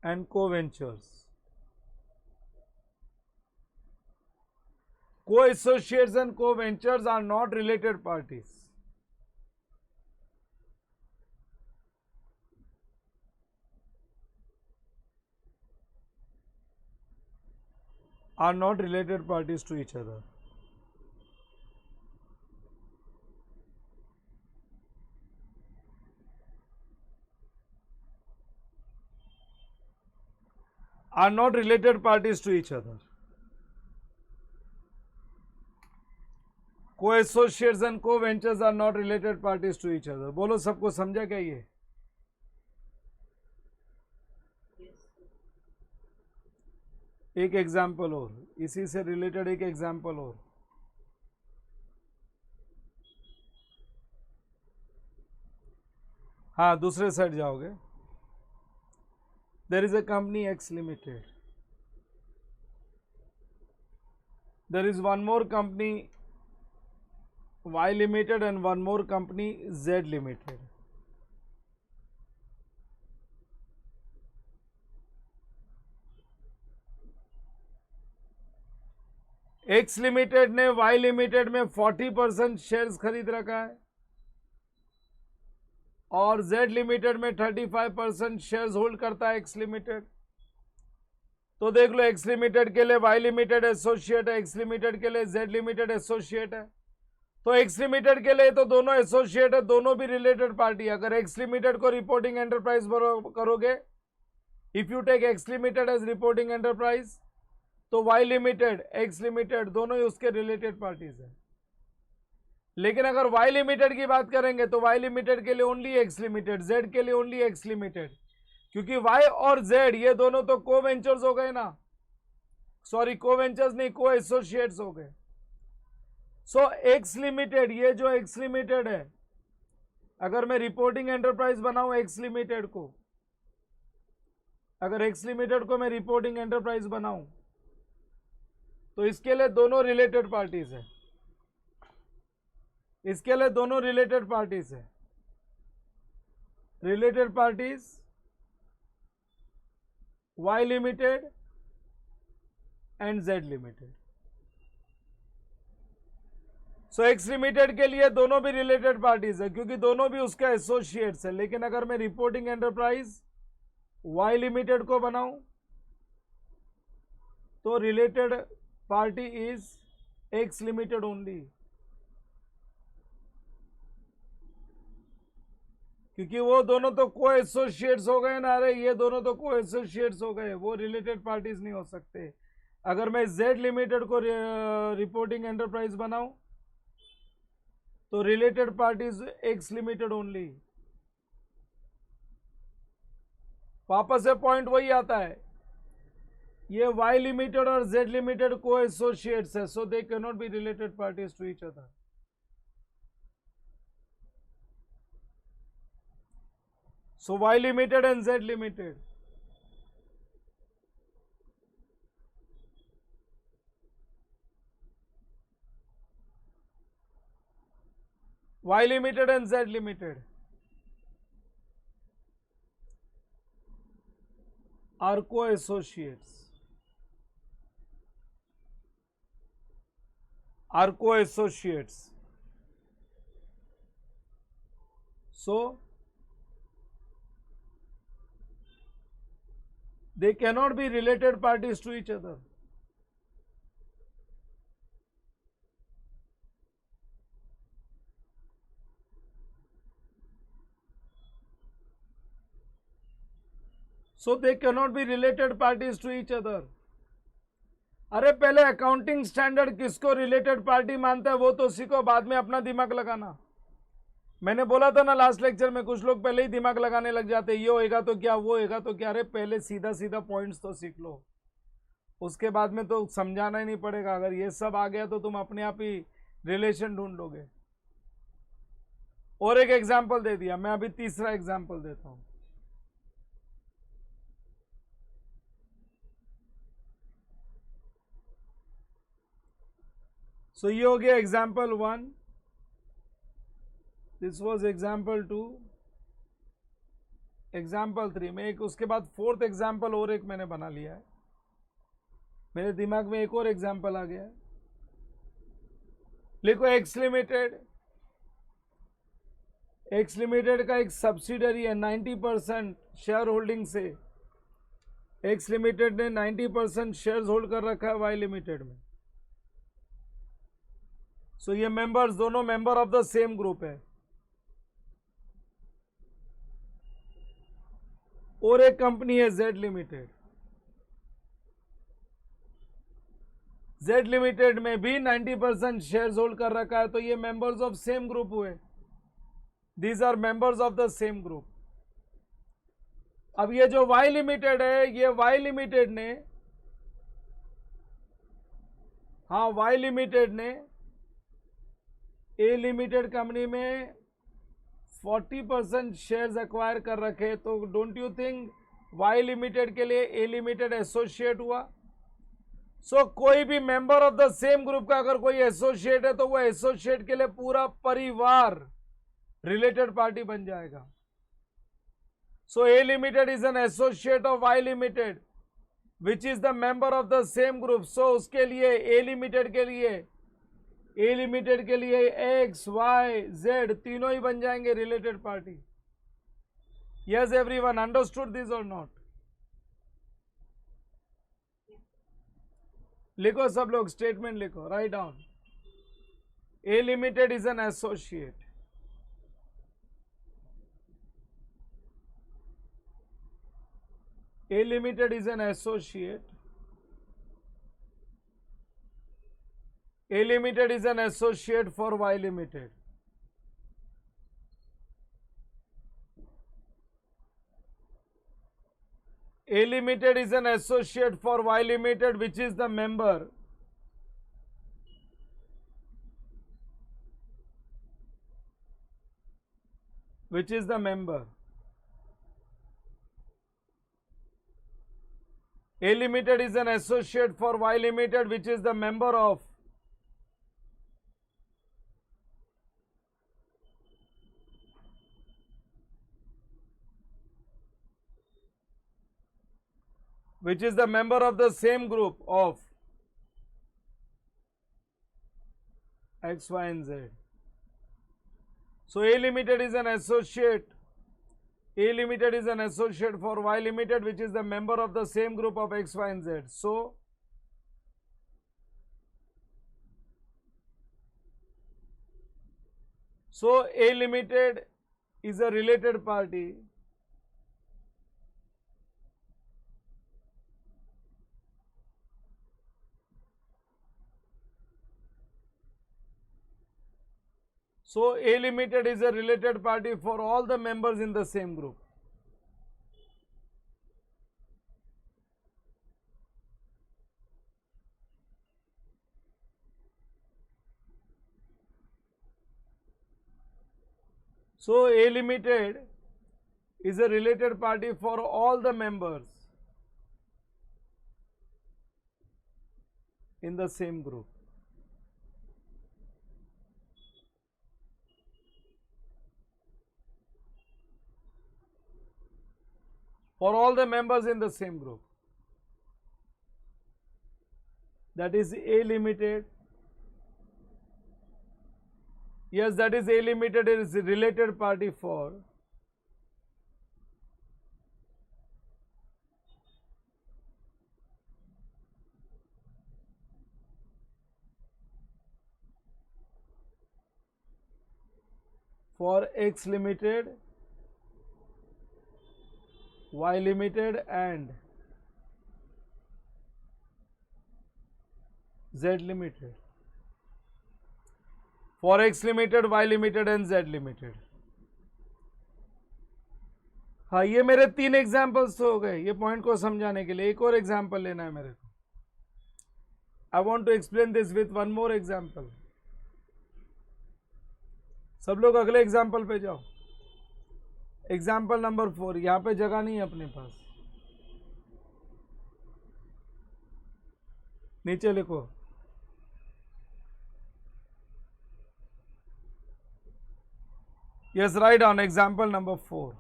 and co-ventures. Co-associates and co-ventures are not related parties. Are not related parties to each other. Are not related parties to each other. Co-associates and co-ventures are not related parties to each other. बोलो सबको समझा क्या ये? एक example और, इसी से related एक एग्जाम्पल और. हाँ, दूसरे साइड जाओगे. There is a company X Limited. There is one more company Y Limited and one more company Z Limited. X Limited ने Y Limited में 40% शेयर्स खरीद रखा है और Z लिमिटेड में 35% शेयर्स होल्ड करता है X लिमिटेड. तो देख लो, X लिमिटेड के लिए Y लिमिटेड एसोसिएट है, X लिमिटेड के लिए Z लिमिटेड एसोसिएट है. तो X लिमिटेड के लिए तो दोनों एसोसिएट है, दोनों भी रिलेटेड पार्टी. अगर X लिमिटेड को रिपोर्टिंग एंटरप्राइज करोगे, if you take X limited as reporting enterprise, तो Y लिमिटेड, X लिमिटेड दोनों ही उसके रिलेटेड पार्टीज है. लेकिन अगर Y लिमिटेड की बात करेंगे तो Y लिमिटेड के लिए ओनली X लिमिटेड, Z के लिए ओनली X लिमिटेड, क्योंकि Y और Z ये दोनों तो को वेंचर्स हो गए ना. सॉरी, को वेंचर्स नहीं, को एसोसिएट्स हो गए. सो X लिमिटेड, ये जो X लिमिटेड है, अगर मैं रिपोर्टिंग एंटरप्राइज बनाऊं X लिमिटेड को, अगर X लिमिटेड को मैं रिपोर्टिंग एंटरप्राइज बनाऊं, तो इसके लिए दोनों रिलेटेड पार्टीज है. इसके लिए दोनों रिलेटेड पार्टीज है. Related parties Y limited and Z limited. So X limited के लिए दोनों भी रिलेटेड पार्टीज है, क्योंकि दोनों भी उसका एसोसिएट्स है. लेकिन अगर मैं रिपोर्टिंग एंटरप्राइज Y लिमिटेड को बनाऊं, तो related party is X limited only, क्योंकि वो दोनों तो को एसोसिएट्स हो गए ना. अरे ये दोनों तो को एसोसिएट्स हो गए, वो रिलेटेड पार्टीज नहीं हो सकते. अगर मैं Z लिमिटेड को रिपोर्टिंग एंटरप्राइज बनाऊं, तो related parties X limited only. वापस से पॉइंट वही आता है, ये Y लिमिटेड और Z लिमिटेड को एसोसिएट्स है, so they can not be related parties to each other. So Y limited and Z limited. Y limited and Z limited are co-associates. Are co-associates. So they cannot be related parties to each other. So they cannot be related parties to each other. अरे पहले accounting standard किसको related party मानता है वो तो सीखो, बाद में अपना दिमाग लगाना. मैंने बोला था ना लास्ट लेक्चर में, कुछ लोग पहले ही दिमाग लगाने लग जाते, ये होएगा तो क्या, वो होएगा तो क्या। अरे पहले सीधा सीधा पॉइंट्स तो सीख लो, उसके बाद में तो समझाना ही नहीं पड़ेगा। अगर ये सब आ गया तो तुम अपने आप ही रिलेशन ढूंढ लोगे। और एक एग्जाम्पल दे दिया, मैं अभी तीसरा एग्जाम्पल देता हूं। सो ये हो गया example 1, this was example 2, example 3 में एक, उसके बाद फोर्थ एग्जाम्पल और एक मैंने बना लिया है, मेरे दिमाग में एक और एग्जाम्पल आ गया है। लिखो एक्स लिमिटेड। एक्स लिमिटेड का एक सब्सिडरी है 90% शेयर होल्डिंग से। एक्स लिमिटेड ने 90% शेयर होल्ड कर रखा है वाई लिमिटेड में। सो ये मेंबर्स दोनों member of the same group है। और एक कंपनी है जेड लिमिटेड। जेड लिमिटेड में भी 90% शेयर होल्ड कर रखा है, तो ये मेंबर्स ऑफ सेम ग्रुप हुए। These are members of the same group. अब ये जो वाई लिमिटेड है, ये वाई लिमिटेड ने, हाँ वाई लिमिटेड ने ए लिमिटेड कंपनी में 40% शेयर्स एक्वायर कर रखे, तो don't you think Y limited के लिए ए लिमिटेड एसोसिएट हुआ? सो कोई भी member of the same group का अगर कोई एसोसिएट है, तो वो एसोसिएट के लिए पूरा परिवार रिलेटेड पार्टी बन जाएगा। So A limited is an associate of Y limited which is the member of the same group. So उसके लिए ए लिमिटेड के लिए एक्स वाई जेड तीनों ही बन जाएंगे related party. Yes everyone understood this और नॉट? लिखो सब लोग, स्टेटमेंट लिखो, write down. A limited is an associate. A limited is an associate. A limited is an associate for Y limited. A limited is an associate for Y limited, which is the member. Which is the member. A limited is an associate for Y limited, which is the member of the same group of X, Y, and Z. So A limited is an associate. A limited is an associate for Y limited, which is the member of the same group of X, Y, and Z. So A limited is a related party So A limited is a related party for all the members in the same group. So A limited is a related party for all the members in the same group. For all the members in the same group. That is A limited. Yes, that is A limited is a related party for X limited, Y limited and Z limited. For X limited, Y limited and Z limited. हाँ, ये मेरे 3 examples तो हो गए ये point को समझाने के लिए। एक और एग्जाम्पल लेना है मेरे को। I want to explain this with one more example. सब लोग अगले एग्जाम्पल पे जाओ। Example number 4। यहाँ पे जगह नहीं है अपने पास, नीचे लिखो। Yes, right on example number 4।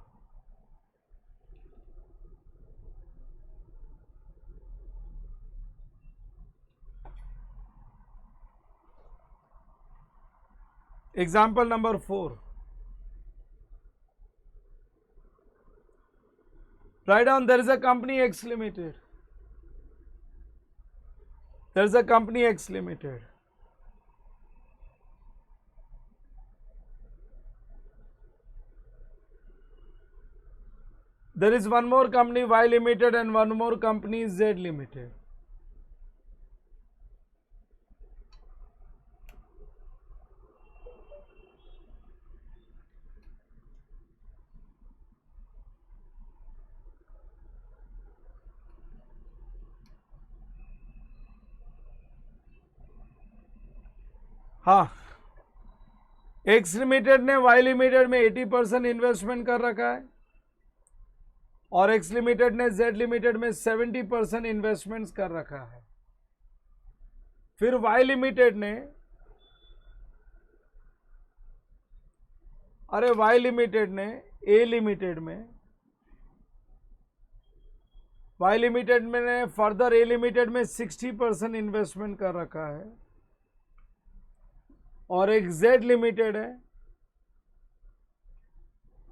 Example number 4. Write down there is a company X Limited. There is a company X Limited. There is one more company Y Limited and one more company Z Limited. हाँ, x limited ने Y limited में 80% investment कर रखा है और X limited ने Z limited में 70% investments कर रखा है। फिर वाई लिमिटेड ने ए लिमिटेड में वाई लिमिटेड में ने फर्दर ए लिमिटेड में 60% इन्वेस्टमेंट कर रखा है और एक जेड लिमिटेड है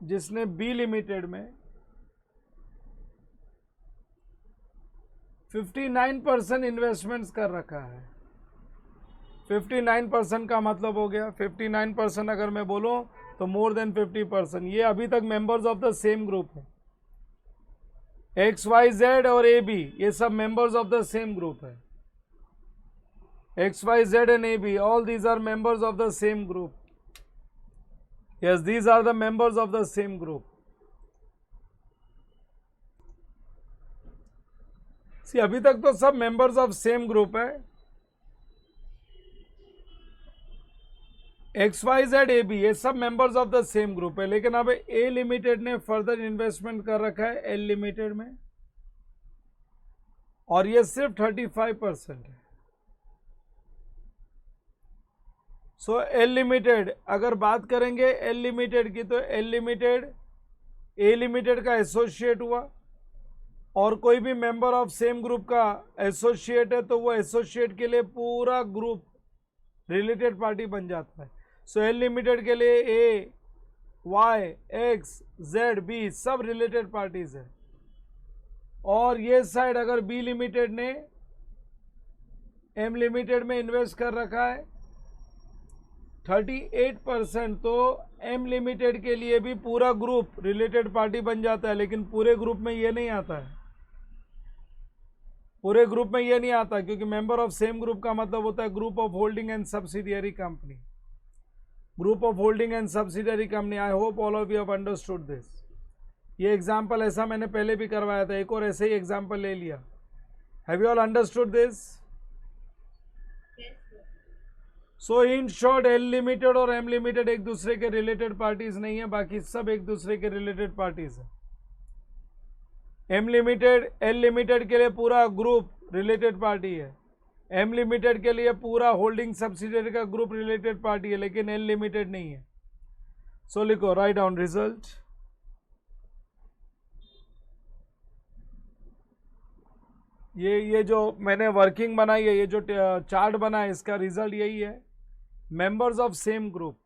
जिसने बी लिमिटेड में 59% इन्वेस्टमेंट्स कर रखा है। 59% का मतलब हो गया 59% अगर मैं बोलूं तो मोर देन 50%। ये अभी तक members of the same group है। एक्स वाई जेड और ए बी ये सब members of the same group है। X, Y, Z and AB, all these are members of the same group. Yes, these are the members of the same group. See, अभी तक तो सब members of same group है। X, Y, Z, AB ये सब members of the same group है, लेकिन अब A लिमिटेड ने फर्दर इन्वेस्टमेंट कर रखा है L लिमिटेड में और ये सिर्फ 35% है। सो एल लिमिटेड अगर बात करेंगे एल लिमिटेड की तो एल लिमिटेड ए लिमिटेड का एसोसिएट हुआ और कोई भी मेंबर ऑफ सेम ग्रुप का एसोसिएट है तो वो एसोसिएट के लिए पूरा ग्रुप रिलेटेड पार्टी बन जाता है। सो एल लिमिटेड के लिए ए वाई एक्स जेड बी सब रिलेटेड पार्टीज है और ये साइड अगर बी लिमिटेड ने एम लिमिटेड में इन्वेस्ट कर रखा है 38% तो एम लिमिटेड के लिए भी पूरा ग्रुप रिलेटेड पार्टी बन जाता है, लेकिन पूरे ग्रुप में ये नहीं आता है। पूरे ग्रुप में ये नहीं आता क्योंकि मेंबर ऑफ सेम ग्रुप का मतलब होता है group of holding and subsidiary company. Group of holding and subsidiary company. I hope all of you have understood this. ये एग्जाम्पल ऐसा मैंने पहले भी करवाया था, एक और ऐसे ही एग्जाम्पल ले लिया। Have you all understood this? So in short L limited और एम लिमिटेड एक दूसरे के रिलेटेड पार्टीज नहीं है, बाकी सब एक दूसरे के रिलेटेड पार्टीज है। एम लिमिटेड एल लिमिटेड के लिए पूरा ग्रुप रिलेटेड पार्टी है, एम लिमिटेड के लिए पूरा होल्डिंग सब्सिडियरी का ग्रुप रिलेटेड पार्टी है, लेकिन एल लिमिटेड नहीं है। सो लिखो, राइट डाउन रिजल्ट। ये जो मैंने वर्किंग बनाई है, ये जो चार्ट बना है, इसका रिजल्ट यही है। मेंबर्स ऑफ सेम ग्रुप,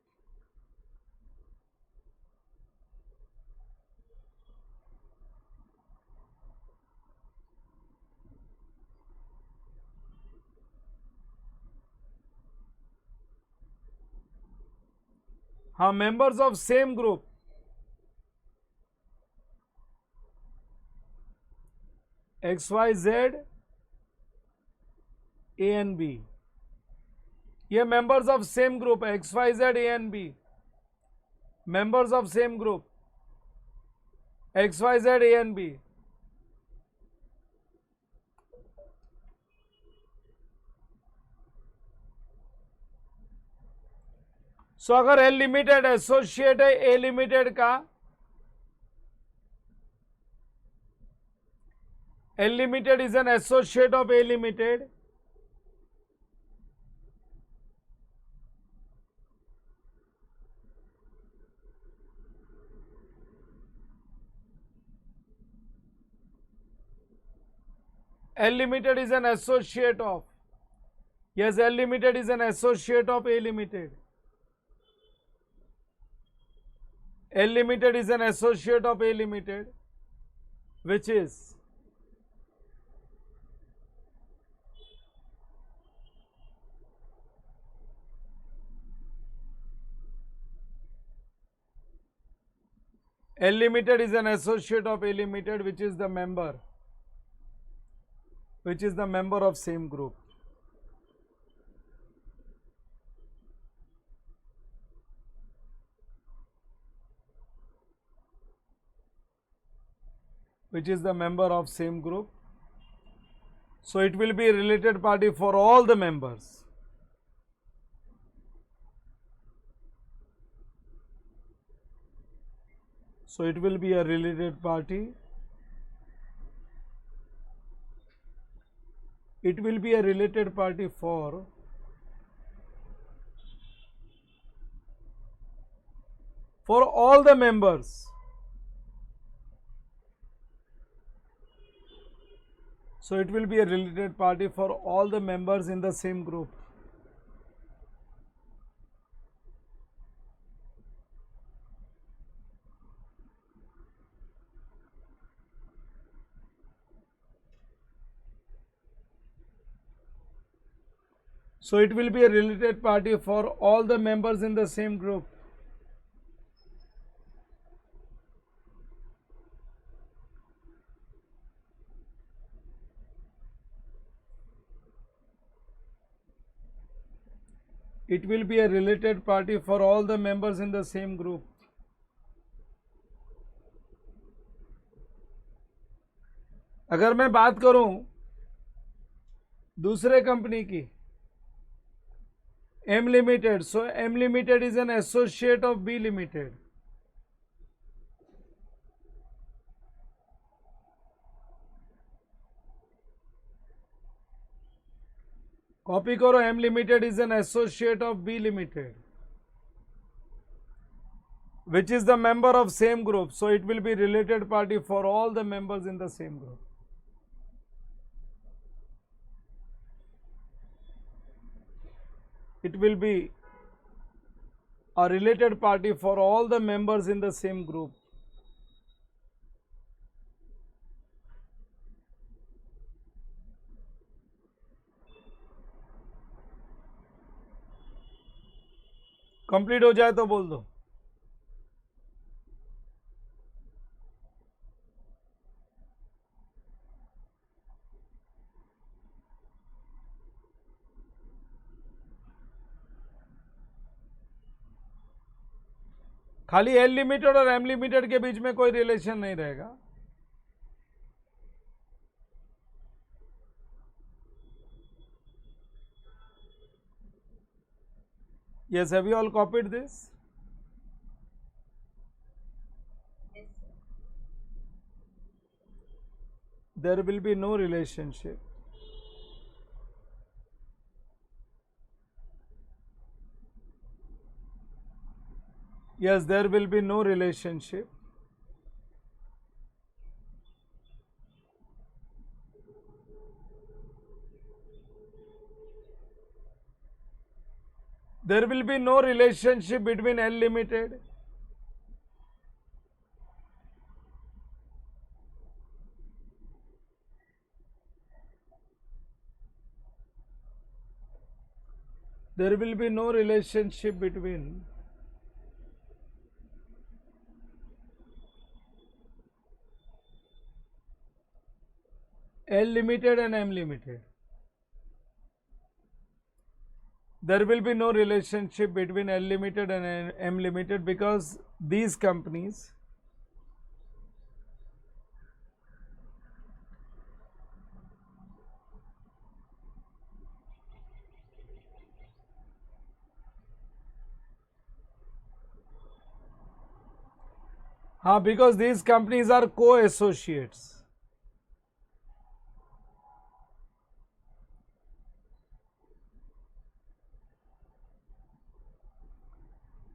हाँ members of same group, X Y Z A and B, ये मेंबर्स ऑफ सेम ग्रुप है। X Y Z A and B members of same group. XYZ A and B. So अगर L limited associate है A limited का, L limited is an associate of A limited, L limited is an associate of, yes, L limited is an associate of A limited. L limited is an associate of A limited, which is L limited is an associate of A limited, which is the member of same group. Which is the member of same group. So it will be a related party for all the members. So it will be a related party. It will be a related party for all the members. So it will be a related party for all the members in the same group. So it will be a related party for all the members in the same group. It will be a related party for all the members in the same group. अगर मैं बात करूं दूसरे company की, M limited, so M limited is an associate of B limited. Copy करो, M limited is an associate of B limited, which is the member of same group. So it will be related party for all the members in the same group. It will be a related party for all the members in the same group. Complete हो जाए तो बोल दो. खाली L limited और M limited के बीच में कोई रिलेशन नहीं रहेगा. Yes, have you all copied this? Yes, sir. There will be no relationship. Yes, there will be no relationship. There will be no relationship between L limited there will be no relationship between L limited and M limited. There will be no relationship between L limited and M limited because these companies हाँ, because these companies are co-associates.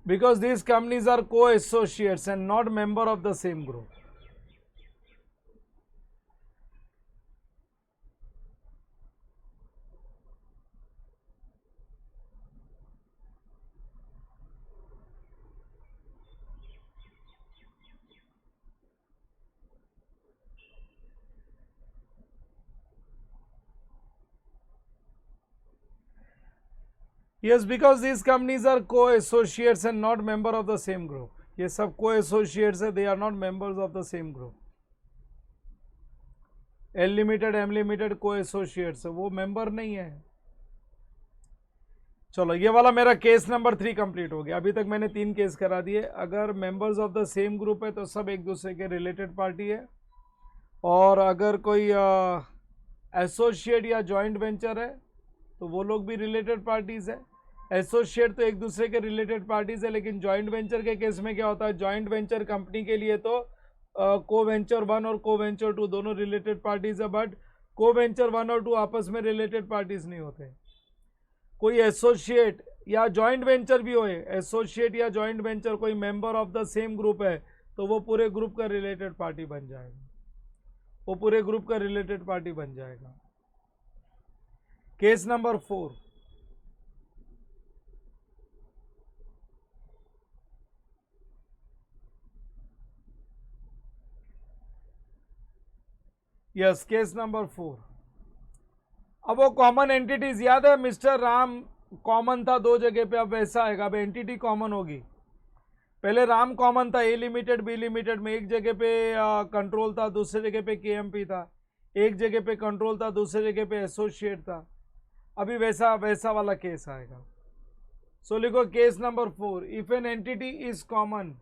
Because these companies are co-associates and not member of the same group. Yes, because these companies are co-associates and not member of the same group. ये सब co-associates है, they are not members of the same group. L limited M limited co-associates है, वो member नहीं है. चलो, ये वाला मेरा केस नंबर 3 कंप्लीट हो गया. अभी तक मैंने 3 केस करा दिए. अगर members of the same group है तो सब एक दूसरे के रिलेटेड पार्टी है, और अगर कोई एसोसिएट या जॉइंट वेंचर है तो वो लोग भी रिलेटेड पार्टीज है. एसोसिएट तो एक दूसरे के रिलेटेड पार्टीज है, लेकिन जॉइंट वेंचर के केस में क्या होता है, जॉइंट वेंचर कंपनी के लिए तो को वेंचर 1 और को वेंचर 2 दोनों रिलेटेड पार्टीज है, बट को वेंचर 1 और 2 आपस में रिलेटेड पार्टीज नहीं होते. कोई एसोसिएट या जॉइंट वेंचर भी होए, एसोसिएट या जॉइंट वेंचर कोई member of the same group है तो वो पूरे ग्रुप का रिलेटेड पार्टी बन जाएगा, वो पूरे ग्रुप का रिलेटेड पार्टी बन जाएगा. Case number 4. Yes, case number 4. अब वो कॉमन एंटिटीज याद है, मिस्टर राम कॉमन था 2 जगह पे, अब वैसा आएगा. अब एंटिटी कॉमन होगी. पहले राम कॉमन था ए लिमिटेड बी लिमिटेड में, एक जगह पे कंट्रोल था, दूसरे जगह पे केएमपी था, एक जगह पे कंट्रोल था, दूसरे जगह पे एसोसिएट था. अभी वैसा वाला केस आएगा. सो लिखो case number 4. If an entity is common,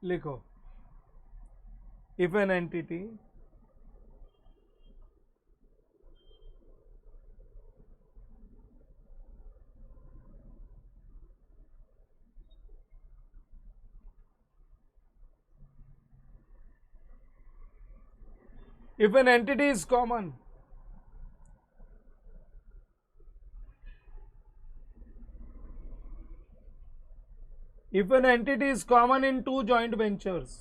लिखो if an entity is common, if an entity is common in 2 joint ventures,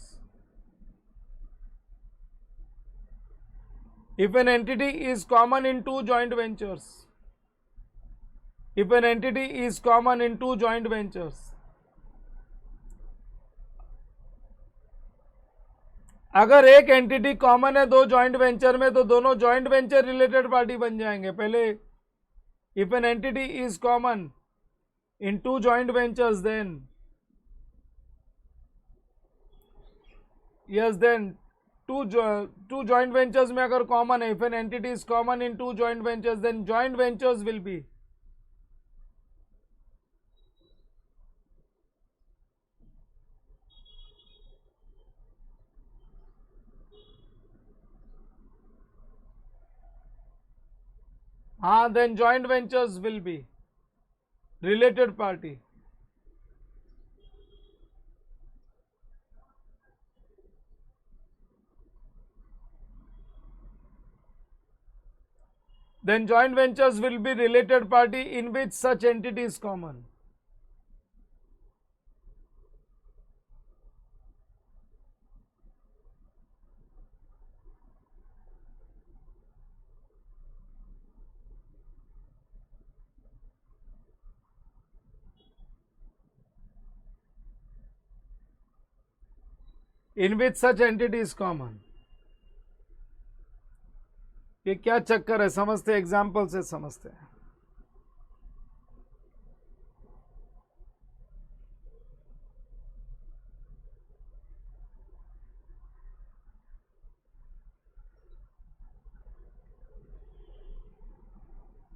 if an entity is common in 2 joint ventures, if an entity is common in 2 joint ventures, अगर एक entity common है 2 joint venture में तो दोनों joint venture related party बन जाएंगे. पहले if an entity is common in 2 joint ventures, then yes, then two joint ventures में अगर कॉमन है, if an entity is common in 2 joint ventures, then joint ventures will be then joint ventures will be related party. Then joint ventures will be related party in which such entity is common. In which such entity is common. ये क्या चक्कर है, समझते example से समझते हैं.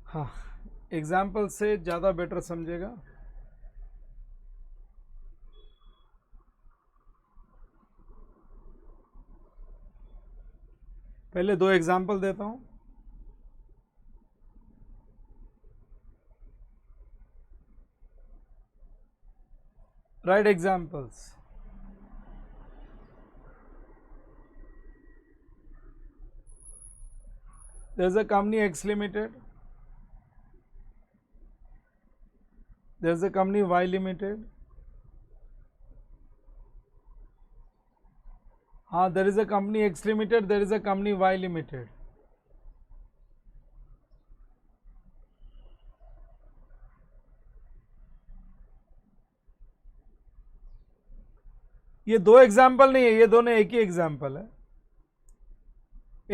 हाँ, example से ज़्यादा बेटर समझेगा. पहले 2 एग्जाम्पल देता हूं. Write examples. There's a company X Limited. There's a company Y Limited. There is a company X Limited, there is a company Y Limited. ये दो एग्जाम्पल नहीं है, ये दोनों एक ही एग्जाम्पल है.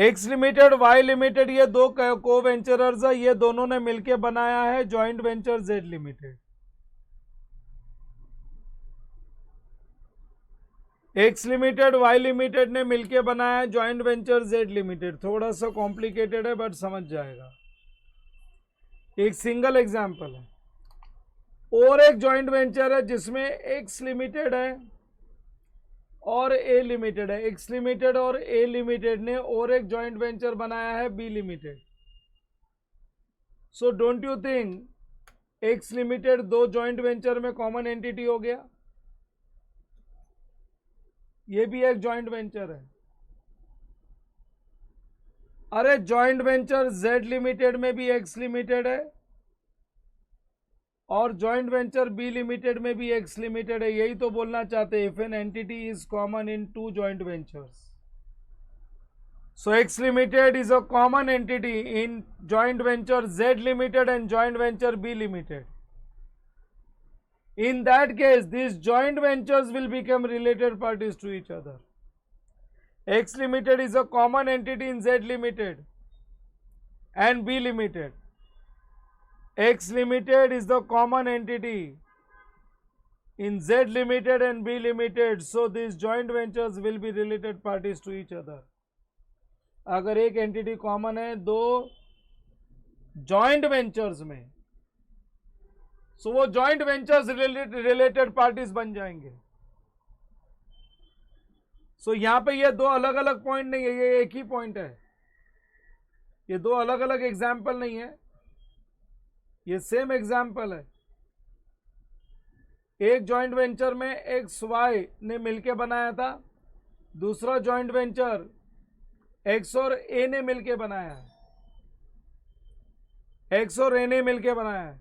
एक्स लिमिटेड वाई लिमिटेड ये दो को वेंचरर्स है, ये दोनों ने मिलके बनाया है joint venture Z limited. X limited Y limited ने मिलके बनाया जॉइंट वेंचर जेड लिमिटेड. थोड़ा सा कॉम्प्लिकेटेड है बट समझ जाएगा. एक सिंगल एग्जाम्पल है. और एक जॉइंट वेंचर है जिसमें एक्स लिमिटेड है और ए लिमिटेड है. एक्स लिमिटेड और ए लिमिटेड ने और एक जॉइंट वेंचर बनाया है B limited. So don't you think X limited दो जॉइंट वेंचर में कॉमन एंटिटी हो गया? ये भी एक जॉइंट वेंचर है. अरे जॉइंट वेंचर जेड लिमिटेड में भी एक्स लिमिटेड है और जॉइंट वेंचर बी लिमिटेड में भी एक्स लिमिटेड है. यही तो बोलना चाहते हैं. If an entity is common in two joint ventures, so X limited is a common entity in joint venture Z limited and joint venture B limited. In that case, these joint ventures will become related parties to each other. X Limited is a common entity in Z Limited and B Limited. X Limited is the common entity in Z Limited and B Limited. So these joint ventures will be related parties to each other. अगर एक entity common है दो joint ventures में, सो वो joint ventures related parties बन जाएंगे. सो यहां पे ये दो अलग अलग पॉइंट नहीं है, ये एक ही पॉइंट है. ये दो अलग अलग एग्जाम्पल नहीं है, ये सेम एग्जाम्पल है. एक जॉइंट वेंचर में एक्स वाई ने मिलके बनाया था, दूसरा जॉइंट वेंचर एक्स और ए ने मिलके बनाया है. एक्स और ए ने मिलके बनाया है,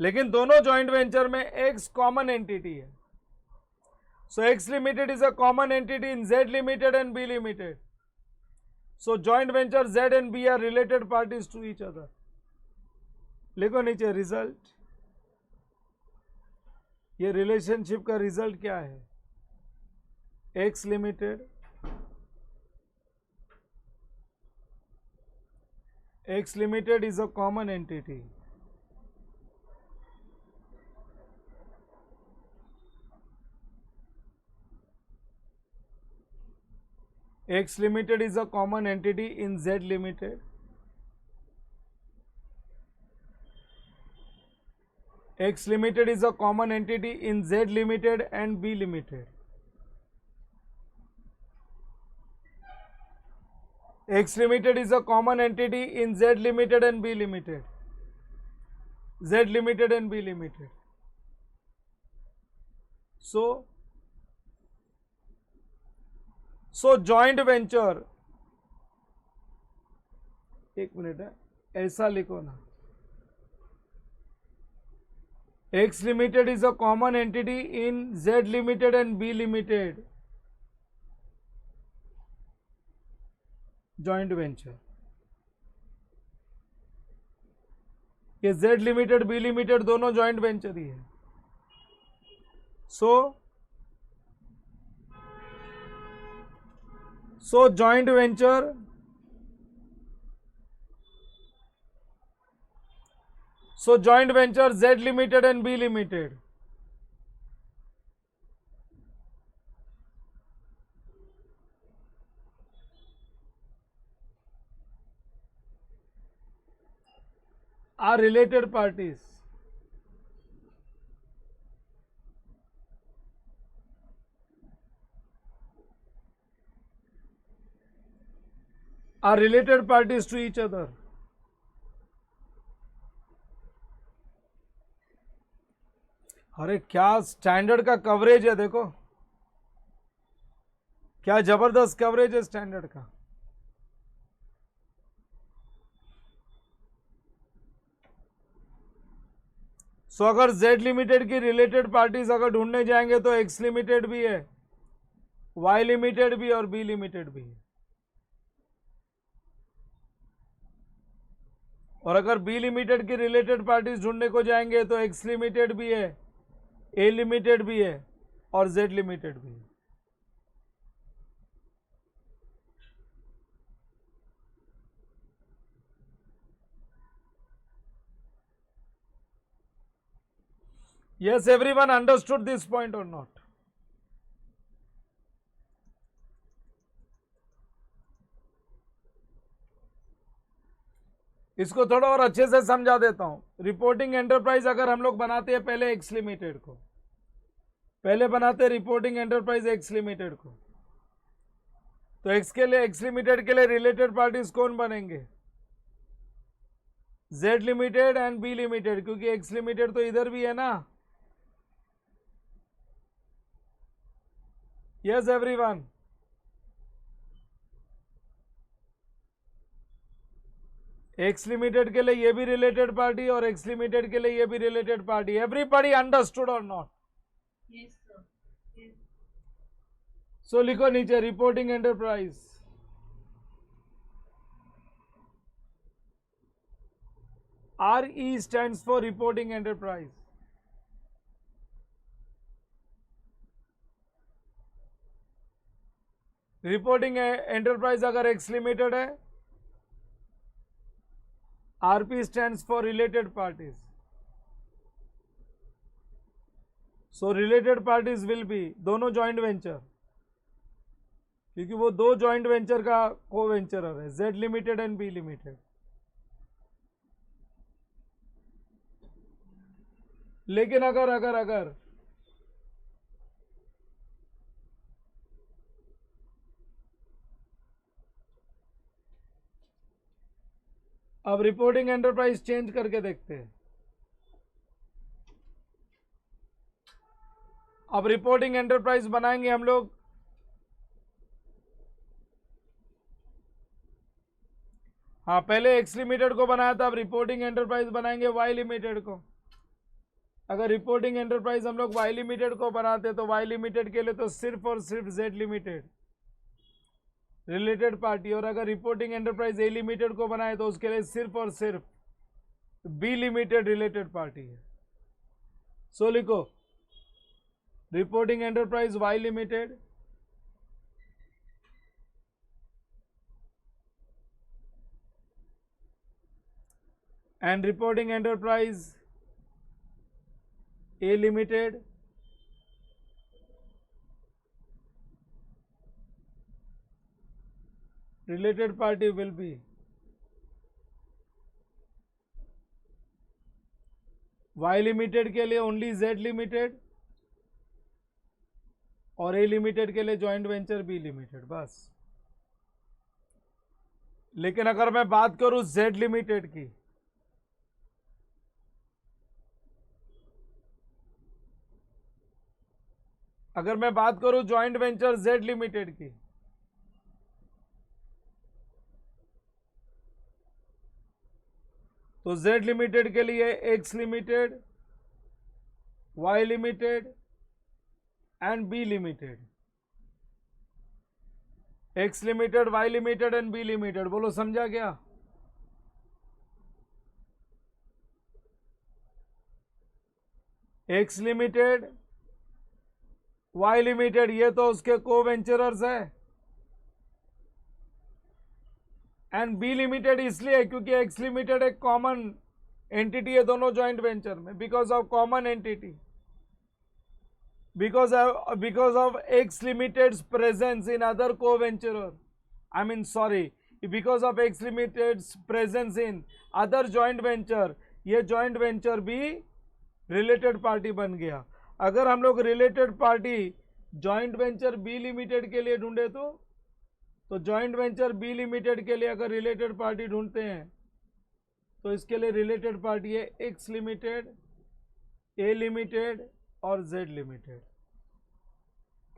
लेकिन दोनों जॉइंट वेंचर में एक्स कॉमन एंटिटी है. So X limited is a common entity in Z limited and B limited. So joint venture Z and B are related parties to each other. लिखो नीचे रिजल्ट. ये relationship का result क्या है? X limited is a common entity. X Limited is a common entity in Z Limited. X Limited is a common entity in Z Limited and B Limited. X Limited is a common entity in Z Limited and B Limited. Z Limited and B Limited. So joint venture, एक minute है, ऐसा लिखो ना. X Limited is a common entity in Z Limited and B Limited joint venture. ये Z limited B limited दोनों joint venture ही है. So joint venture Z limited and B limited are related parties. Are related parties to each other. अरे क्या standard का coverage है, देखो क्या जबरदस्त कवरेज है स्टैंडर्ड का। सो अगर जेड लिमिटेड की रिलेटेड पार्टीज अगर ढूंढने जाएंगे तो एक्स लिमिटेड भी है, वाई लिमिटेड भी और बी लिमिटेड भी है। और अगर बी लिमिटेड की रिलेटेड पार्टीज ढूंढने को जाएंगे तो एक्स लिमिटेड भी है, ए लिमिटेड भी है और जेड लिमिटेड भी है। Yes, everyone understood this point or not? इसको थोड़ा और अच्छे से समझा देता हूं। रिपोर्टिंग एंटरप्राइज अगर हम लोग बनाते हैं पहले एक्स लिमिटेड को, पहले बनाते हैं रिपोर्टिंग एंटरप्राइज एक्स लिमिटेड को, तो एक्स के लिए, एक्स लिमिटेड के लिए रिलेटेड पार्टीज कौन बनेंगे? Z limited and B limited, क्योंकि एक्स लिमिटेड तो इधर भी है ना। यस एवरीवन, एक्स लिमिटेड के लिए ये भी रिलेटेड पार्टी और एक्स लिमिटेड के लिए ये भी रिलेटेड पार्टी। एवरीबॉडी अंडरस्टूड और नॉट? Yes, sir. Yes. सो लिखो नीचे reporting enterprise, RE stands for reporting enterprise. Reporting enterprise अगर एक्स लिमिटेड है, RP stands for related parties. So related parties will be दोनों जॉइंट वेंचर, क्योंकि वो दो joint venture का को वेंचरर है, Z limited and B limited. लेकिन अगर अब रिपोर्टिंग एंटरप्राइज चेंज करके देखते हैं। अब रिपोर्टिंग एंटरप्राइज बनाएंगे हम लोग, हाँ पहले एक्स लिमिटेड को बनाया था, अब रिपोर्टिंग एंटरप्राइज बनाएंगे वाई लिमिटेड को। अगर रिपोर्टिंग एंटरप्राइज हम लोग वाई लिमिटेड को बनाते तो वाई लिमिटेड के लिए तो सिर्फ और सिर्फ जेड लिमिटेड रिलेटेड पार्टी, और अगर रिपोर्टिंग एंटरप्राइज ए लिमिटेड को बनाए तो उसके लिए सिर्फ और सिर्फ बी लिमिटेड रिलेटेड पार्टी है। सो लिखो reporting enterprise Y limited and reporting enterprise A limited related party will be Y limited के लिए ओनली Z लिमिटेड और A लिमिटेड के लिए जॉइंट वेंचर B लिमिटेड, बस। लेकिन अगर मैं बात करूं Z लिमिटेड की, अगर मैं बात करूं जॉइंट वेंचर Z लिमिटेड की, तो Z लिमिटेड के लिए X limited, Y limited and B limited, X limited, Y limited and B limited. बोलो समझा क्या? X लिमिटेड, Y लिमिटेड ये तो उसके को वेंचरर्स है, एंड बी लिमिटेड इसलिए क्योंकि एक्स लिमिटेड एक कॉमन एंटिटी है दोनों जॉइंट वेंचर में, because of common entity, because of X limited presence in other co venturer, I mean sorry, because of X limited presence in other joint venture, ये joint venture भी related party बन गया। अगर हम लोग related party joint venture B limited के लिए ढूंढे तो जॉइंट वेंचर बी लिमिटेड के लिए अगर रिलेटेड पार्टी ढूंढते हैं तो इसके लिए रिलेटेड पार्टी है एक्स लिमिटेड, ए लिमिटेड और Z लिमिटेड,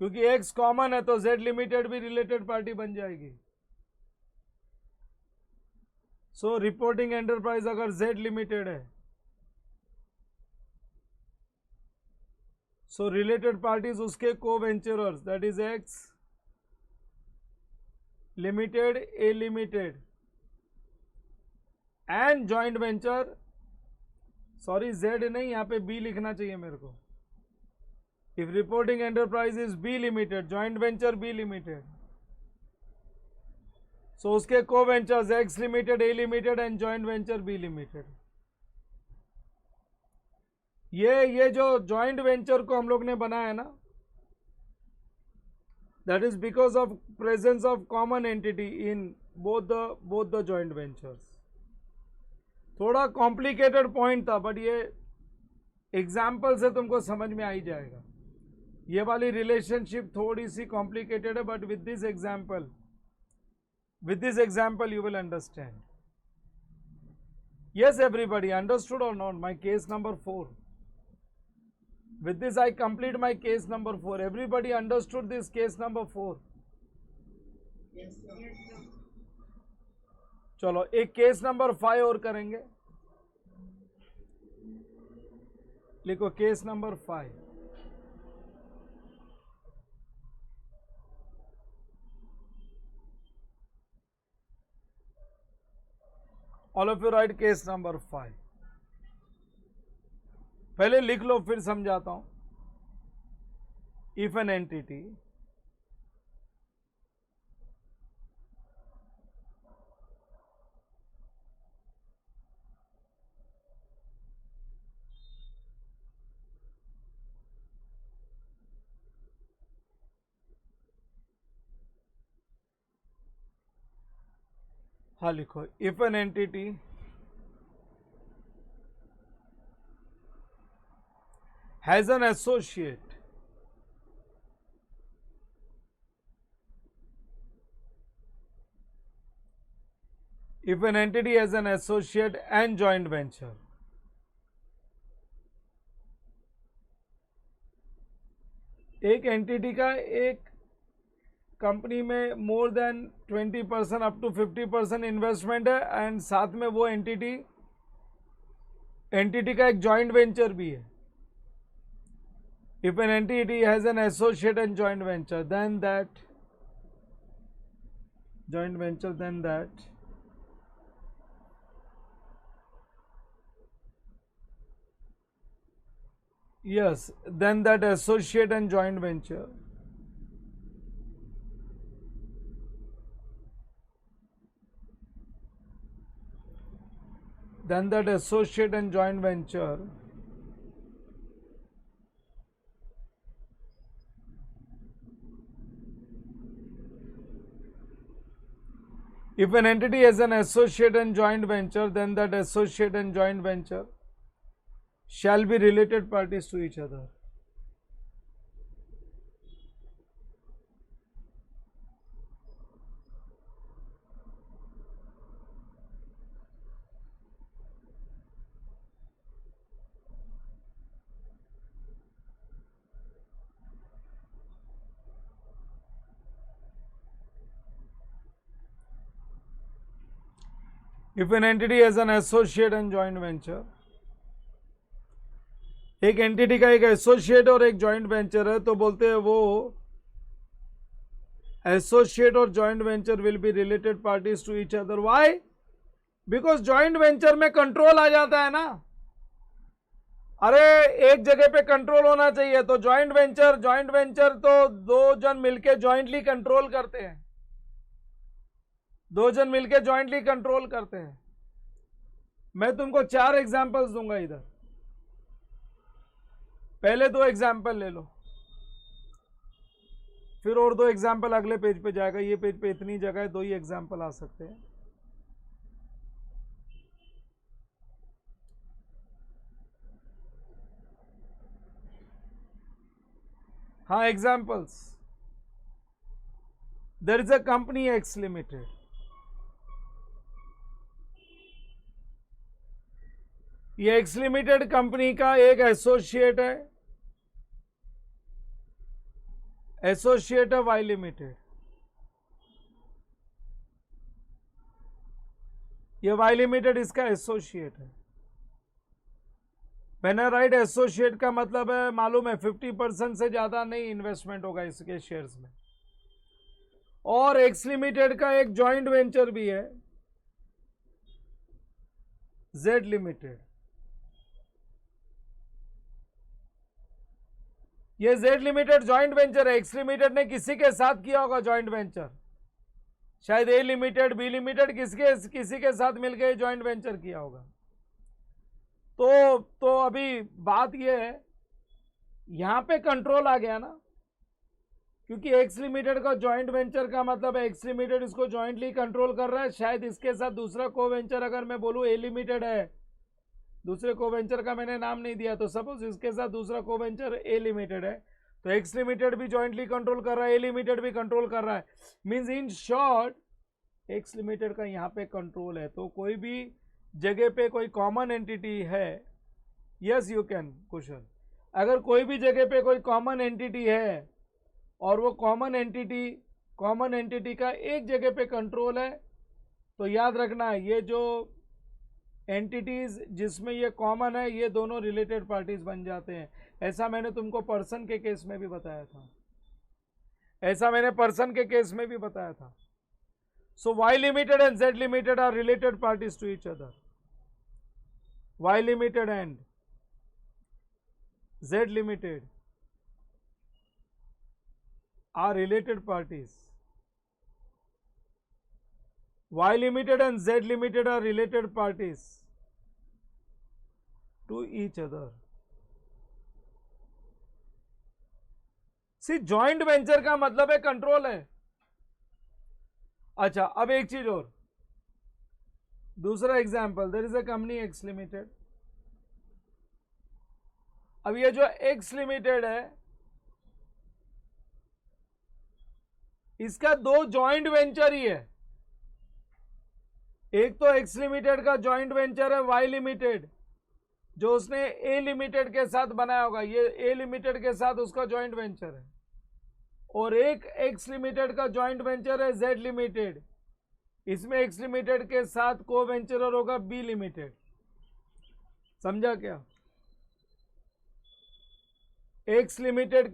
क्योंकि X कॉमन है तो Z लिमिटेड भी रिलेटेड पार्टी बन जाएगी। सो रिपोर्टिंग एंटरप्राइज अगर Z लिमिटेड है, सो रिलेटेड पार्टीज उसके co venturers that is X limited, A limited and joint venture, sorry Z नहीं, यहाँ पे B लिखना चाहिए मेरे को। If reporting enterprise is B limited, joint venture B limited, so उसके को ventures X limited, A limited and joint venture B limited. ये जो जॉइंट वेंचर को हम लोग ने बनाया ना, that is because of presence of common entity in both the joint ventures. थोड़ा कॉम्प्लिकेटेड पॉइंट था, बट ये एग्जाम्पल से तुमको समझ में आ ही जाएगा। ये वाली रिलेशनशिप थोड़ी सी कॉम्प्लिकेटेड है, but with this example you will understand. Yes, everybody understood or not my case number 4? With this I complete my case number 4. Everybody understood this case number 4? Yes, sir. Yes, sir. चलो एक case number 5 और करेंगे। लिखो case number 5। All of you write case number 5। पहले लिख लो फिर समझाता हूं। इफ एन एंटिटी हाँ लिखो, if an entity has an associate if an entity has an associate and joint venture, एक एंटिटी का एक कंपनी में more than 20% up to 50% investment है, एंड साथ में वो एंटिटी का एक जॉइंट वेंचर भी है। If an entity has an associate and joint venture, then that joint venture, then that yes, then that associate and joint venture if an entity has an associate and joint venture, then that associate and joint venture shall be related parties to each other. If an entity has an associate and joint venture, एक entity का एक associate और एक joint venture है, तो बोलते हैं वो एसोसिएट और joint venture will be related parties to each other. Why? Because joint venture में कंट्रोल आ जाता है ना। अरे एक जगह पे कंट्रोल होना चाहिए, तो जॉइंट वेंचर तो दो जन मिलके जॉइंटली कंट्रोल करते हैं, मैं तुमको 4 एग्जांपल्स दूंगा इधर। पहले 2 एग्जाम्पल ले लो, फिर और 2 एग्जाम्पल अगले पेज पे जाएगा। ये पेज पे इतनी जगह है, 2 ही एग्जाम्पल आ सकते हैं। हाँ examples, there is a company X limited, ये एक्स लिमिटेड कंपनी का एक एसोसिएट है एसोसिएट है वाई लिमिटेड, ये वाई लिमिटेड इसका एसोसिएट है। व्हेन आई राइट एसोसिएट का मतलब है मालूम है 50% से ज्यादा नहीं इन्वेस्टमेंट होगा इसके शेयर्स में। और एक्स लिमिटेड का एक जॉइंट वेंचर भी है जेड लिमिटेड। ये जेड लिमिटेड जॉइंट वेंचर है, एक्स लिमिटेड ने किसी के साथ किया होगा जॉइंट वेंचर, शायद ए लिमिटेड बी लिमिटेड किसी के साथ मिलकर जॉइंट वेंचर किया होगा। तो अभी बात ये है यहां पे कंट्रोल आ गया ना, क्योंकि एक्स लिमिटेड का जॉइंट वेंचर का मतलब है एक्स लिमिटेड इसको जॉइंटली कंट्रोल कर रहा है। शायद इसके साथ दूसरा को वेंचर अगर मैं बोलूं ए लिमिटेड है, दूसरे को वेंचर का मैंने नाम नहीं दिया, तो सपोज इसके साथ दूसरा को वेंचर ए लिमिटेड है, तो एक्स लिमिटेड भी जॉइंटली कंट्रोल कर रहा है, ए लिमिटेड भी कंट्रोल कर रहा है। Means in short x limited का यहाँ पे कंट्रोल है। तो कोई भी जगह पे कोई कॉमन एंटिटी है, यस यू कैन क्वेश्चन, अगर कोई भी जगह पे कोई कॉमन एंटिटी है और वो कॉमन एंटिटी का एक जगह पे कंट्रोल है, तो याद रखना है ये जो एंटिटीज जिसमें ये कॉमन है ये दोनों रिलेटेड पार्टीज बन जाते हैं। ऐसा मैंने तुमको पर्सन के केस में भी बताया था, ऐसा मैंने पर्सन के केस में भी बताया था। So Y limited and Z limited are related parties to each other. Y limited and Z limited are related parties. Y limited and Z limited are related parties to each other. See, joint venture का मतलब है control है। अच्छा, अब एक चीज और, दूसरा example, there is a company X limited. अब ये जो एक्स लिमिटेड है इसका दो जॉइंट वेंचर ही है। एक तो एक्स लिमिटेड का जॉइंट वेंचर है वाई लिमिटेड, जो उसने ए लिमिटेड के साथ बनाया होगा, ये ए लिमिटेड के साथ उसका जॉइंट वेंचर है। और एक एक्स लिमिटेड का जॉइंट वेंचर है जेड लिमिटेड, इसमें एक्स लिमिटेड के साथ को वेंचरर होगा बी लिमिटेड। समझा क्या? एक्स लिमिटेड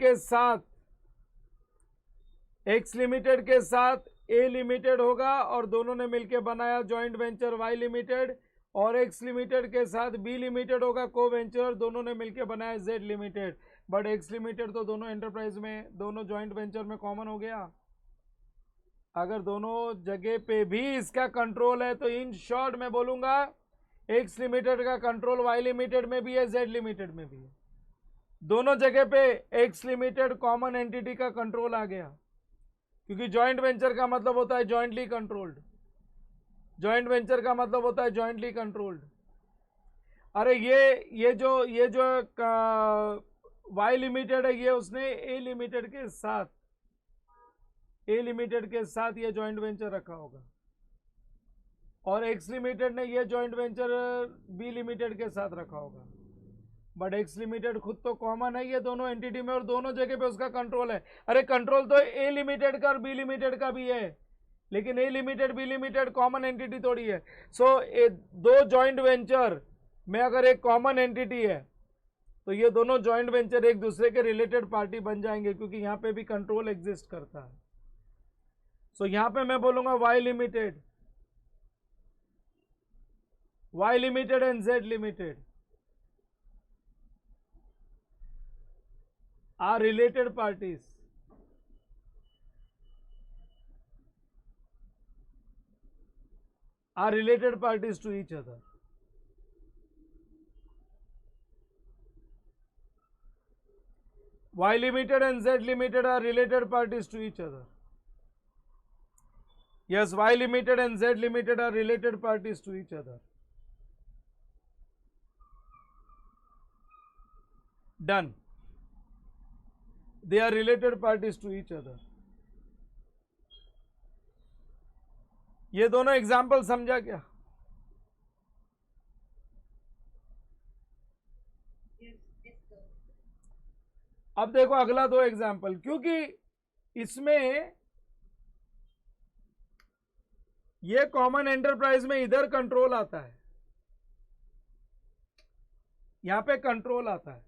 के साथ ए लिमिटेड होगा और दोनों ने मिलकर बनाया जॉइंट वेंचर वाई लिमिटेड, और एक्स लिमिटेड के साथ बी लिमिटेड होगा को वेंचर, दोनों ने मिलकर बनाया Z limited. But X limited तो दोनों एंटरप्राइज में, दोनों जॉइंट वेंचर में कॉमन हो गया। अगर दोनों जगह पे भी इसका कंट्रोल है तो इन शॉर्ट में बोलूंगा एक्स लिमिटेड का कंट्रोल वाई लिमिटेड में भी है, जेड लिमिटेड में भी है। दोनों जगह पे एक्स लिमिटेड कॉमन एंटिटी का कंट्रोल आ गया, क्योंकि जॉइंट वेंचर का मतलब होता है जॉइंटली कंट्रोल्ड। जॉइंट वेंचर का मतलब होता है जॉइंटली कंट्रोल्ड। अरे ये जो वाई लिमिटेड है, ये उसने ए लिमिटेड के साथ ये जॉइंट वेंचर रखा होगा, और एक्स लिमिटेड ने ये जॉइंट वेंचर बी लिमिटेड के साथ रखा होगा। बट एक्स लिमिटेड खुद तो कॉमन है ये दोनों एंटिटी में और दोनों जगह पे उसका कंट्रोल है। अरे कंट्रोल तो ए लिमिटेड का और बी लिमिटेड का भी है, लेकिन A limited B limited common entity थोड़ी है। सो दो जॉइंट वेंचर में अगर एक कॉमन एंटिटी है तो ये दोनों जॉइंट वेंचर एक दूसरे के रिलेटेड पार्टी बन जाएंगे, क्योंकि यहां पे भी कंट्रोल एग्जिस्ट करता है। सो यहां पे मैं बोलूंगा Y limited and Z limited are related parties to each other. Y limited and Z limited are related parties to each other. Yes, Y limited and Z limited are related parties to each other. Done. They are related parties to each other. ये दोनों example समझा क्या? अब देखो अगला दो example, क्योंकि इसमें ये कॉमन एंटरप्राइज में इधर कंट्रोल आता है, यहां पे कंट्रोल आता है।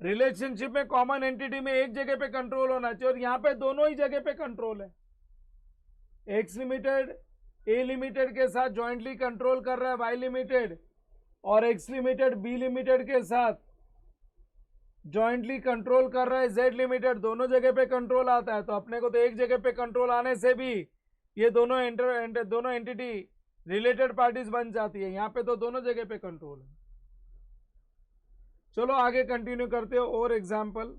रिलेशनशिप में कॉमन एंटिटी में एक जगह पे कंट्रोल होना चाहिए, और यहां पे दोनों ही जगह पे कंट्रोल है। एक्स लिमिटेड ए लिमिटेड के साथ ज्वाइंटली कंट्रोल कर रहा है वाई लिमिटेड, और एक्स लिमिटेड बी लिमिटेड के साथ ज्वाइंटली कंट्रोल कर रहा है जेड लिमिटेड। दोनों जगह पे कंट्रोल आता है, तो अपने को तो एक जगह पे कंट्रोल आने से भी ये दोनों एंटिटी रिलेटेड पार्टीज बन जाती है। यहां पे तो दोनों जगह पे कंट्रोल है। चलो आगे कंटिन्यू करते हो और example.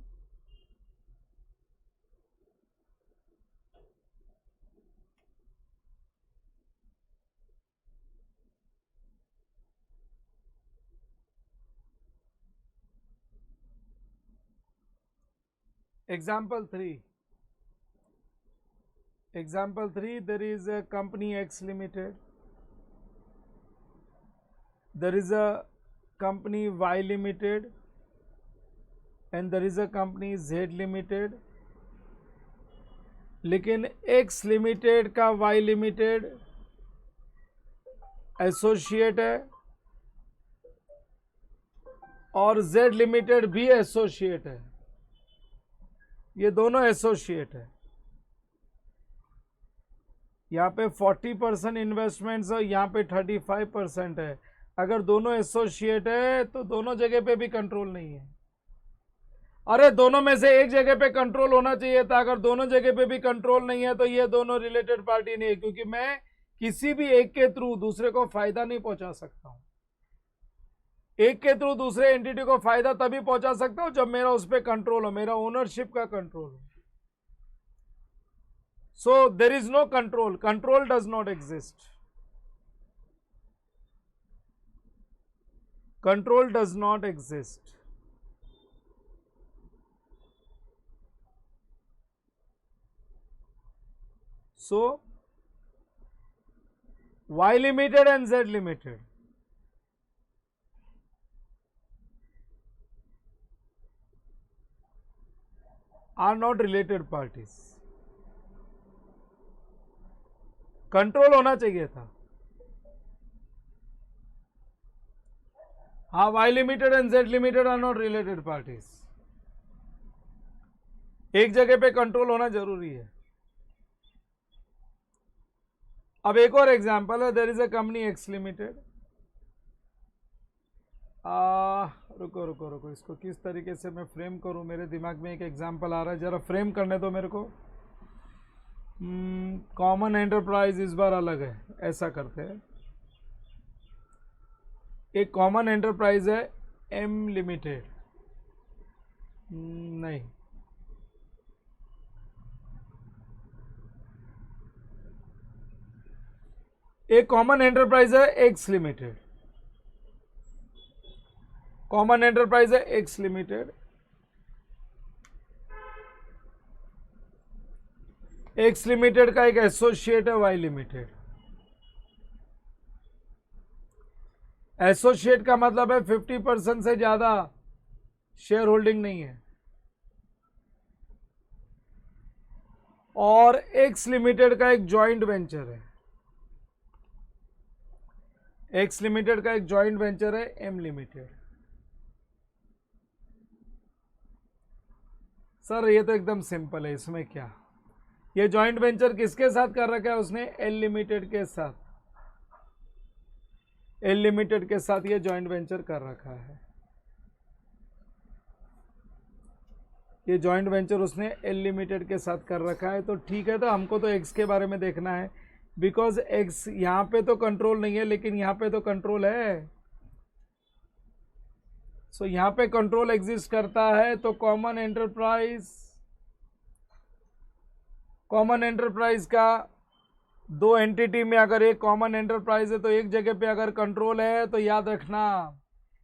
Example 3. Example 3, there is a company X Limited. There is a company Y Limited. And there is a company Z Limited. लेकिन X Limited का Y Limited एसोसिएट है और Z Limited भी एसोसिएट है। ये दोनों एसोसिएट है। यहाँ पे 40% इन्वेस्टमेंट्स है, यहाँ पे 35% है। अगर दोनों एसोसिएट है तो दोनों जगह पे भी कंट्रोल नहीं है। अरे दोनों में से एक जगह पे कंट्रोल होना चाहिए था। अगर दोनों जगह पे भी कंट्रोल नहीं है तो ये दोनों रिलेटेड पार्टी नहीं है, क्योंकि मैं किसी भी एक के थ्रू दूसरे को फायदा नहीं पहुंचा सकता हूं। एक के थ्रू दूसरे एंटिटी को फायदा तभी पहुंचा सकता हूं जब मेरा उस पर कंट्रोल हो, मेरा ओनरशिप का कंट्रोल हो। So there is no control, control does not exist, control does not exist. So Y Limited and Z Limited are not related parties. Control होना चाहिए था। हाँ, Y Limited and Z Limited are not related parties. एक जगह पे control होना जरूरी है। अब एक और एग्जांपल है, there is a company X limited. रुको रुको रुको, इसको किस तरीके से मैं फ्रेम करूं, मेरे दिमाग में एक एग्जांपल आ रहा है, जरा फ्रेम करने दो मेरे को। कॉमन एंटरप्राइज इस बार अलग है, ऐसा करते हैं। एक कॉमन एंटरप्राइज है एम लिमिटेड, नहीं, एक कॉमन एंटरप्राइज है एक्स लिमिटेड। कॉमन एंटरप्राइज है एक्स लिमिटेड। एक्स लिमिटेड का एक एसोसिएट है वाई लिमिटेड। एसोसिएट का मतलब है 50% से ज्यादा शेयर होल्डिंग नहीं है। और एक्स लिमिटेड का एक जॉइंट वेंचर है। एक्स लिमिटेड का एक जॉइंट वेंचर है एम लिमिटेड। सर ये तो एकदम सिंपल है, इसमें क्या, ये जॉइंट वेंचर किसके साथ कर रखा है उसने, एल लिमिटेड के साथ। एल लिमिटेड के साथ ये जॉइंट वेंचर कर रखा है। ये जॉइंट वेंचर उसने एल लिमिटेड के साथ कर रखा है, तो ठीक है। तो हमको तो एक्स के बारे में देखना है, बिकॉज एक्स यहां पे तो कंट्रोल नहीं है, लेकिन यहां पे तो कंट्रोल है। सो यहां पे कंट्रोल एग्जिस्ट करता है। तो कॉमन एंटरप्राइज का दो एंटिटी में अगर एक कॉमन एंटरप्राइज है तो एक जगह पे अगर कंट्रोल है तो याद रखना,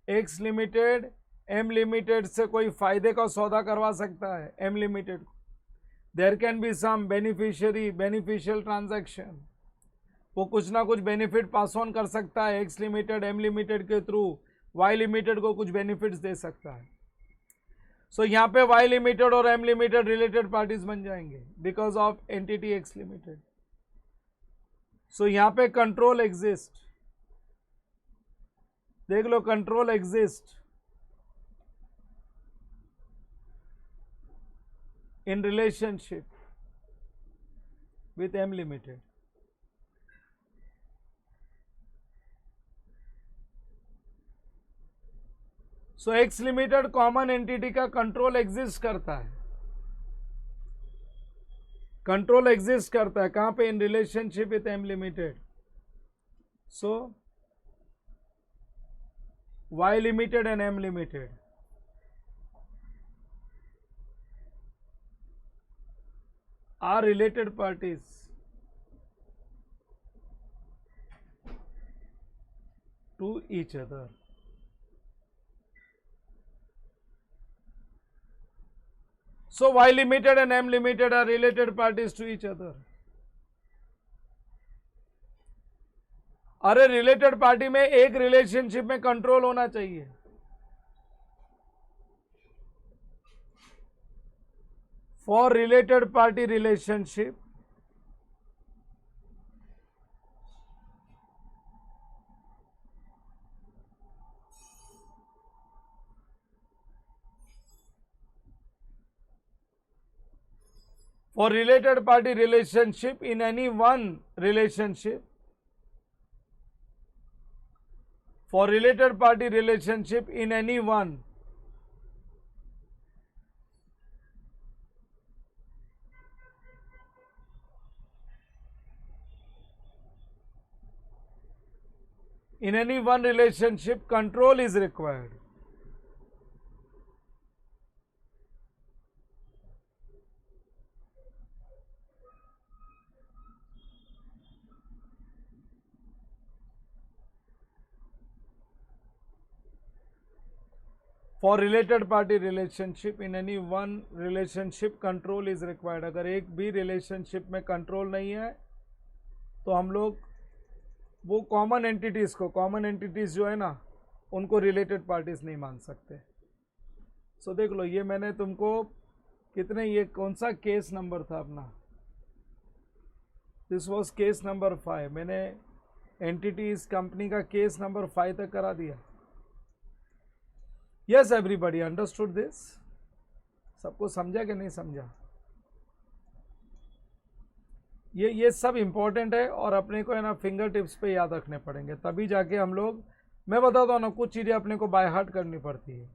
एक्स लिमिटेड एम लिमिटेड से कोई फायदे का सौदा करवा सकता है। M limited there can be some beneficial transaction, वो कुछ ना कुछ बेनिफिट पास ऑन कर सकता है एक्स लिमिटेड एम लिमिटेड के थ्रू वाई लिमिटेड को कुछ बेनिफिट्स दे सकता है। सो यहाँ पे वाई लिमिटेड और एम लिमिटेड रिलेटेड पार्टीज बन जाएंगे because of entity X limited. So यहाँ पे कंट्रोल एग्जिस्ट, देख लो control exist in relationship with M Limited. So X Limited common entity का कंट्रोल एग्जिस्ट करता है, कंट्रोल एग्जिस्ट करता है कहां पे? In relationship with M Limited. So Y Limited and M Limited are related parties to each other. So Y Limited and M Limited are related parties to each other. अरे related party में एक relationship में control होना चाहिए। For related party relationship, for related party relationship in any one relationship, for related party relationship in any one relationship, control is required. For related party relationship in any one relationship, control is required. अगर एक भी relationship में control नहीं है तो हम लोग वो कॉमन एंटिटीज जो है ना उनको रिलेटेड पार्टीज नहीं मान सकते। सो देख लो, ये मैंने तुमको कितने, ये कौन सा केस नंबर था अपना? This was case number 5। मैंने एंटिटीज कंपनी का केस नंबर 5 तक करा दिया। Yes everybody understood this? सबको समझा कि नहीं समझा? ये सब इम्पोर्टेंट है और अपने को है ना फिंगर टिप्स पे याद रखने पड़ेंगे, तभी जाके हम लोग, मैं बताता हूँ ना, कुछ चीज़ें अपने को बाय हार्ट करनी पड़ती है।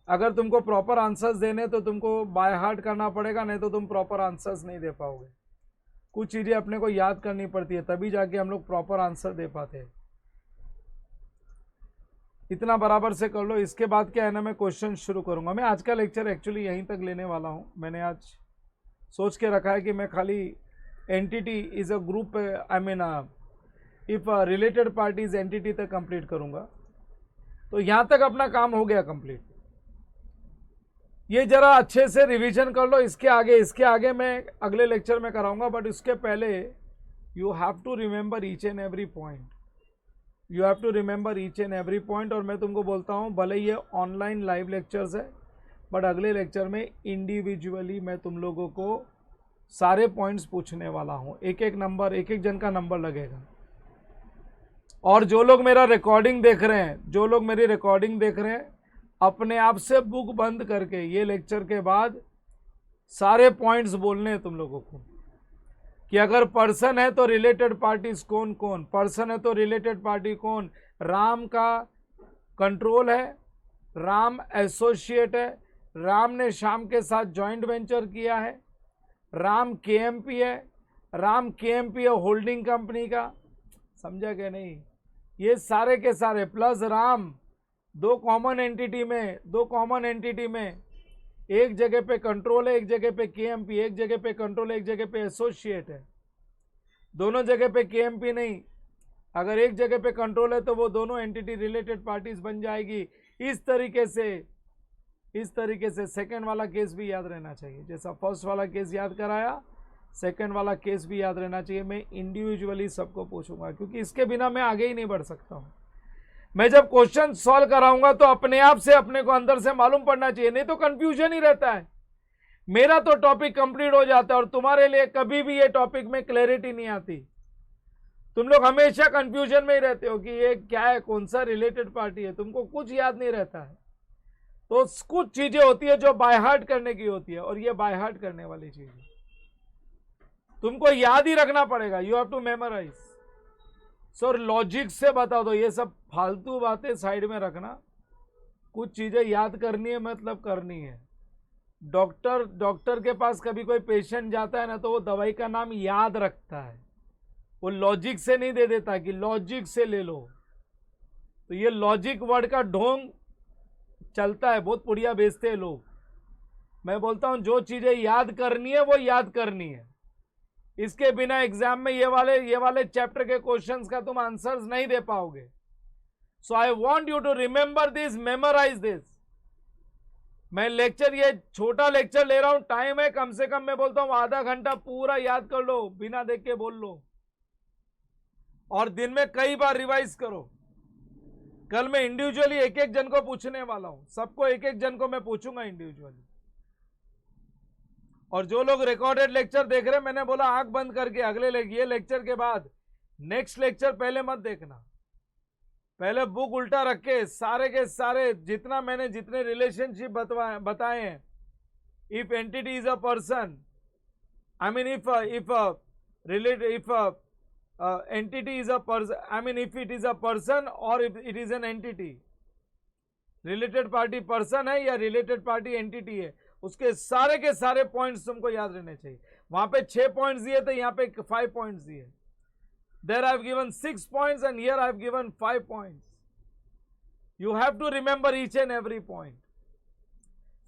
अगर तुमको प्रॉपर आंसर्स देने तो तुमको बाय हार्ट करना पड़ेगा, नहीं तो तुम प्रॉपर आंसर्स नहीं दे पाओगे। कुछ चीज़ें अपने को याद करनी पड़ती है, तभी जाके हम लोग प्रॉपर आंसर दे पाते हैं। इतना बराबर से कर लो। इसके बाद क्या है ना, मैं क्वेश्चन शुरू करूँगा। मैं आज का लेक्चर एक्चुअली यहीं तक लेने वाला हूँ। मैंने आज सोच के रखा है कि मैं खाली entity is a group, I mean if related parties entity तक कंप्लीट करूंगा। तो यहाँ तक अपना काम हो गया कंप्लीट। ये जरा अच्छे से रिवीजन कर लो। इसके आगे मैं अगले लेक्चर में कराऊंगा, बट उसके पहले you have to remember each and every point. You have to remember each and every point. और मैं तुमको बोलता हूँ, भले ये ऑनलाइन लाइव लेक्चर्स है, बट अगले लेक्चर में इंडिविजुअली मैं तुम लोगों को सारे पॉइंट्स पूछने वाला हूँ। एक एक जन का नंबर लगेगा। और जो लोग मेरा रिकॉर्डिंग देख रहे हैं, जो लोग मेरी रिकॉर्डिंग देख रहे हैं, अपने आप से बुक बंद करके ये लेक्चर के बाद सारे पॉइंट्स बोलने हैं तुम लोगों को, कि अगर पर्सन है तो रिलेटेड पार्टीज कौन कौन, पर्सन है तो रिलेटेड पार्टी कौन। राम का कंट्रोल है, राम एसोसिएट है, राम ने श्याम के साथ जॉइंट वेंचर किया है, राम केएमपी है, राम केएमपी है होल्डिंग कंपनी का, समझा क्या नहीं? ये सारे के सारे प्लस राम दो कॉमन एंटिटी में एक जगह पे कंट्रोल है, एक जगह पे केएमपी, एक जगह पे कंट्रोल है, एक जगह पे एसोसिएट है। दोनों जगह पे केएमपी नहीं, अगर एक जगह पे कंट्रोल है तो वो दोनों एंटिटी रिलेटेड पार्टीज बन जाएगी। इस तरीके से सेकंड वाला केस भी याद रहना चाहिए। जैसा फर्स्ट वाला केस याद कराया, सेकंड वाला केस भी याद रहना चाहिए। मैं इंडिविजुअली सबको पूछूंगा, क्योंकि इसके बिना मैं आगे ही नहीं बढ़ सकता हूँ। मैं जब क्वेश्चन सॉल्व कराऊंगा तो अपने आप से अपने को अंदर से मालूम पड़ना चाहिए, नहीं तो कंफ्यूजन ही रहता है। मेरा तो टॉपिक कंप्लीट हो जाता है और तुम्हारे लिए कभी भी ये टॉपिक में क्लैरिटी नहीं आती। तुम लोग हमेशा कंफ्यूजन में ही रहते हो कि ये क्या है, कौन सा रिलेटेड पार्टी है, तुमको कुछ याद नहीं रहता है। तो कुछ चीजें होती है जो बाय हार्ट करने की होती है, और ये बाय हार्ट करने वाली चीज है, तुमको याद ही रखना पड़ेगा। You have to memorise. So logic से बता दो, ये सब फालतू बातें साइड में रखना, कुछ चीजें याद करनी है, मतलब करनी है। डॉक्टर के पास कभी कोई पेशेंट जाता है ना, तो वो दवाई का नाम याद रखता है, वो लॉजिक से नहीं दे देता कि लॉजिक से ले लो। तो ये लॉजिक वर्ड का ढोंग चलता है, बहुत पुड़िया बेचते हैं लोग। मैं बोलता हूं जो चीजें याद करनी है वो याद करनी है, इसके बिना एग्जाम में ये वाले चैप्टर के क्वेश्चंस का तुम आंसर्स नहीं दे पाओगे। So I want you to remember this, memorise this. मैं लेक्चर, ये छोटा लेक्चर ले रहा हूं, टाइम है कम से कम, मैं बोलता हूं आधा घंटा पूरा याद कर लो, बिना देख के बोल लो, और दिन में कई बार रिवाइज करो। कल मैं इंडिविजुअली एक एक जन को पूछने वाला हूं, सबको एक एक जन को मैं पूछूंगा इंडिविजुअली। और जो लोग रिकॉर्डेड लेक्चर देख रहे हैं, मैंने बोला आंख बंद करके अगले ये लेक्चर के बाद नेक्स्ट लेक्चर पहले मत देखना, पहले बुक उल्टा रख के सारे के सारे जितने रिलेशनशिप बताए हैं, if entity is a person, I mean if entity is a person, I mean if it is a person or if it is an entity, related party person है या related party entity है, उसके सारे के सारे points तुमको याद रहने चाहिए। वहां पे 6 पॉइंट्स दिए थे, यहाँ पे 5 पॉइंट्स दिए। There I have given 6 points and here I have given 5 points. You have to remember each and every point.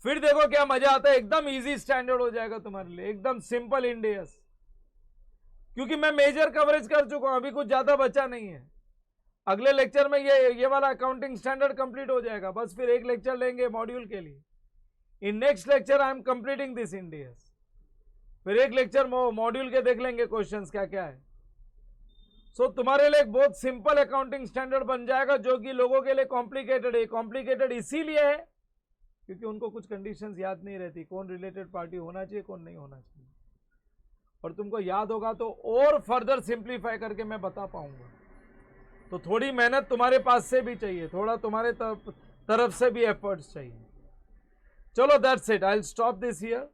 फिर देखो क्या मजा आता है, एकदम इजी स्टैंडर्ड हो जाएगा तुम्हारे लिए, एकदम सिंपल इंडियस, क्योंकि मैं मेजर कवरेज कर चुका हूं, अभी कुछ ज्यादा बचा नहीं है। अगले लेक्चर में ये वाला अकाउंटिंग स्टैंडर्ड कंप्लीट हो जाएगा, बस फिर एक लेक्चर लेंगे मॉड्यूल के लिए। In next lecture I am completing this Indians, फिर एक लेक्चर मॉड्यूल के देख लेंगे क्वेश्चंस क्या क्या है। सो तुम्हारे लिए एक बहुत सिंपल अकाउंटिंग स्टैंडर्ड बन जाएगा, जो कि लोगों के लिए कॉम्प्लिकेटेड है। कॉम्प्लिकेटेड इसीलिए है क्योंकि उनको कुछ कंडीशंस याद नहीं रहती, कौन रिलेटेड पार्टी होना चाहिए, कौन नहीं होना चाहिए। और तुमको याद होगा तो और फर्दर सिंप्लीफाई करके मैं बता पाऊंगा। तो थोड़ी मेहनत तुम्हारे पास से भी चाहिए, थोड़ा तुम्हारे तरफ से भी एफर्ट्स चाहिए। चलो that's it, I will stop this here.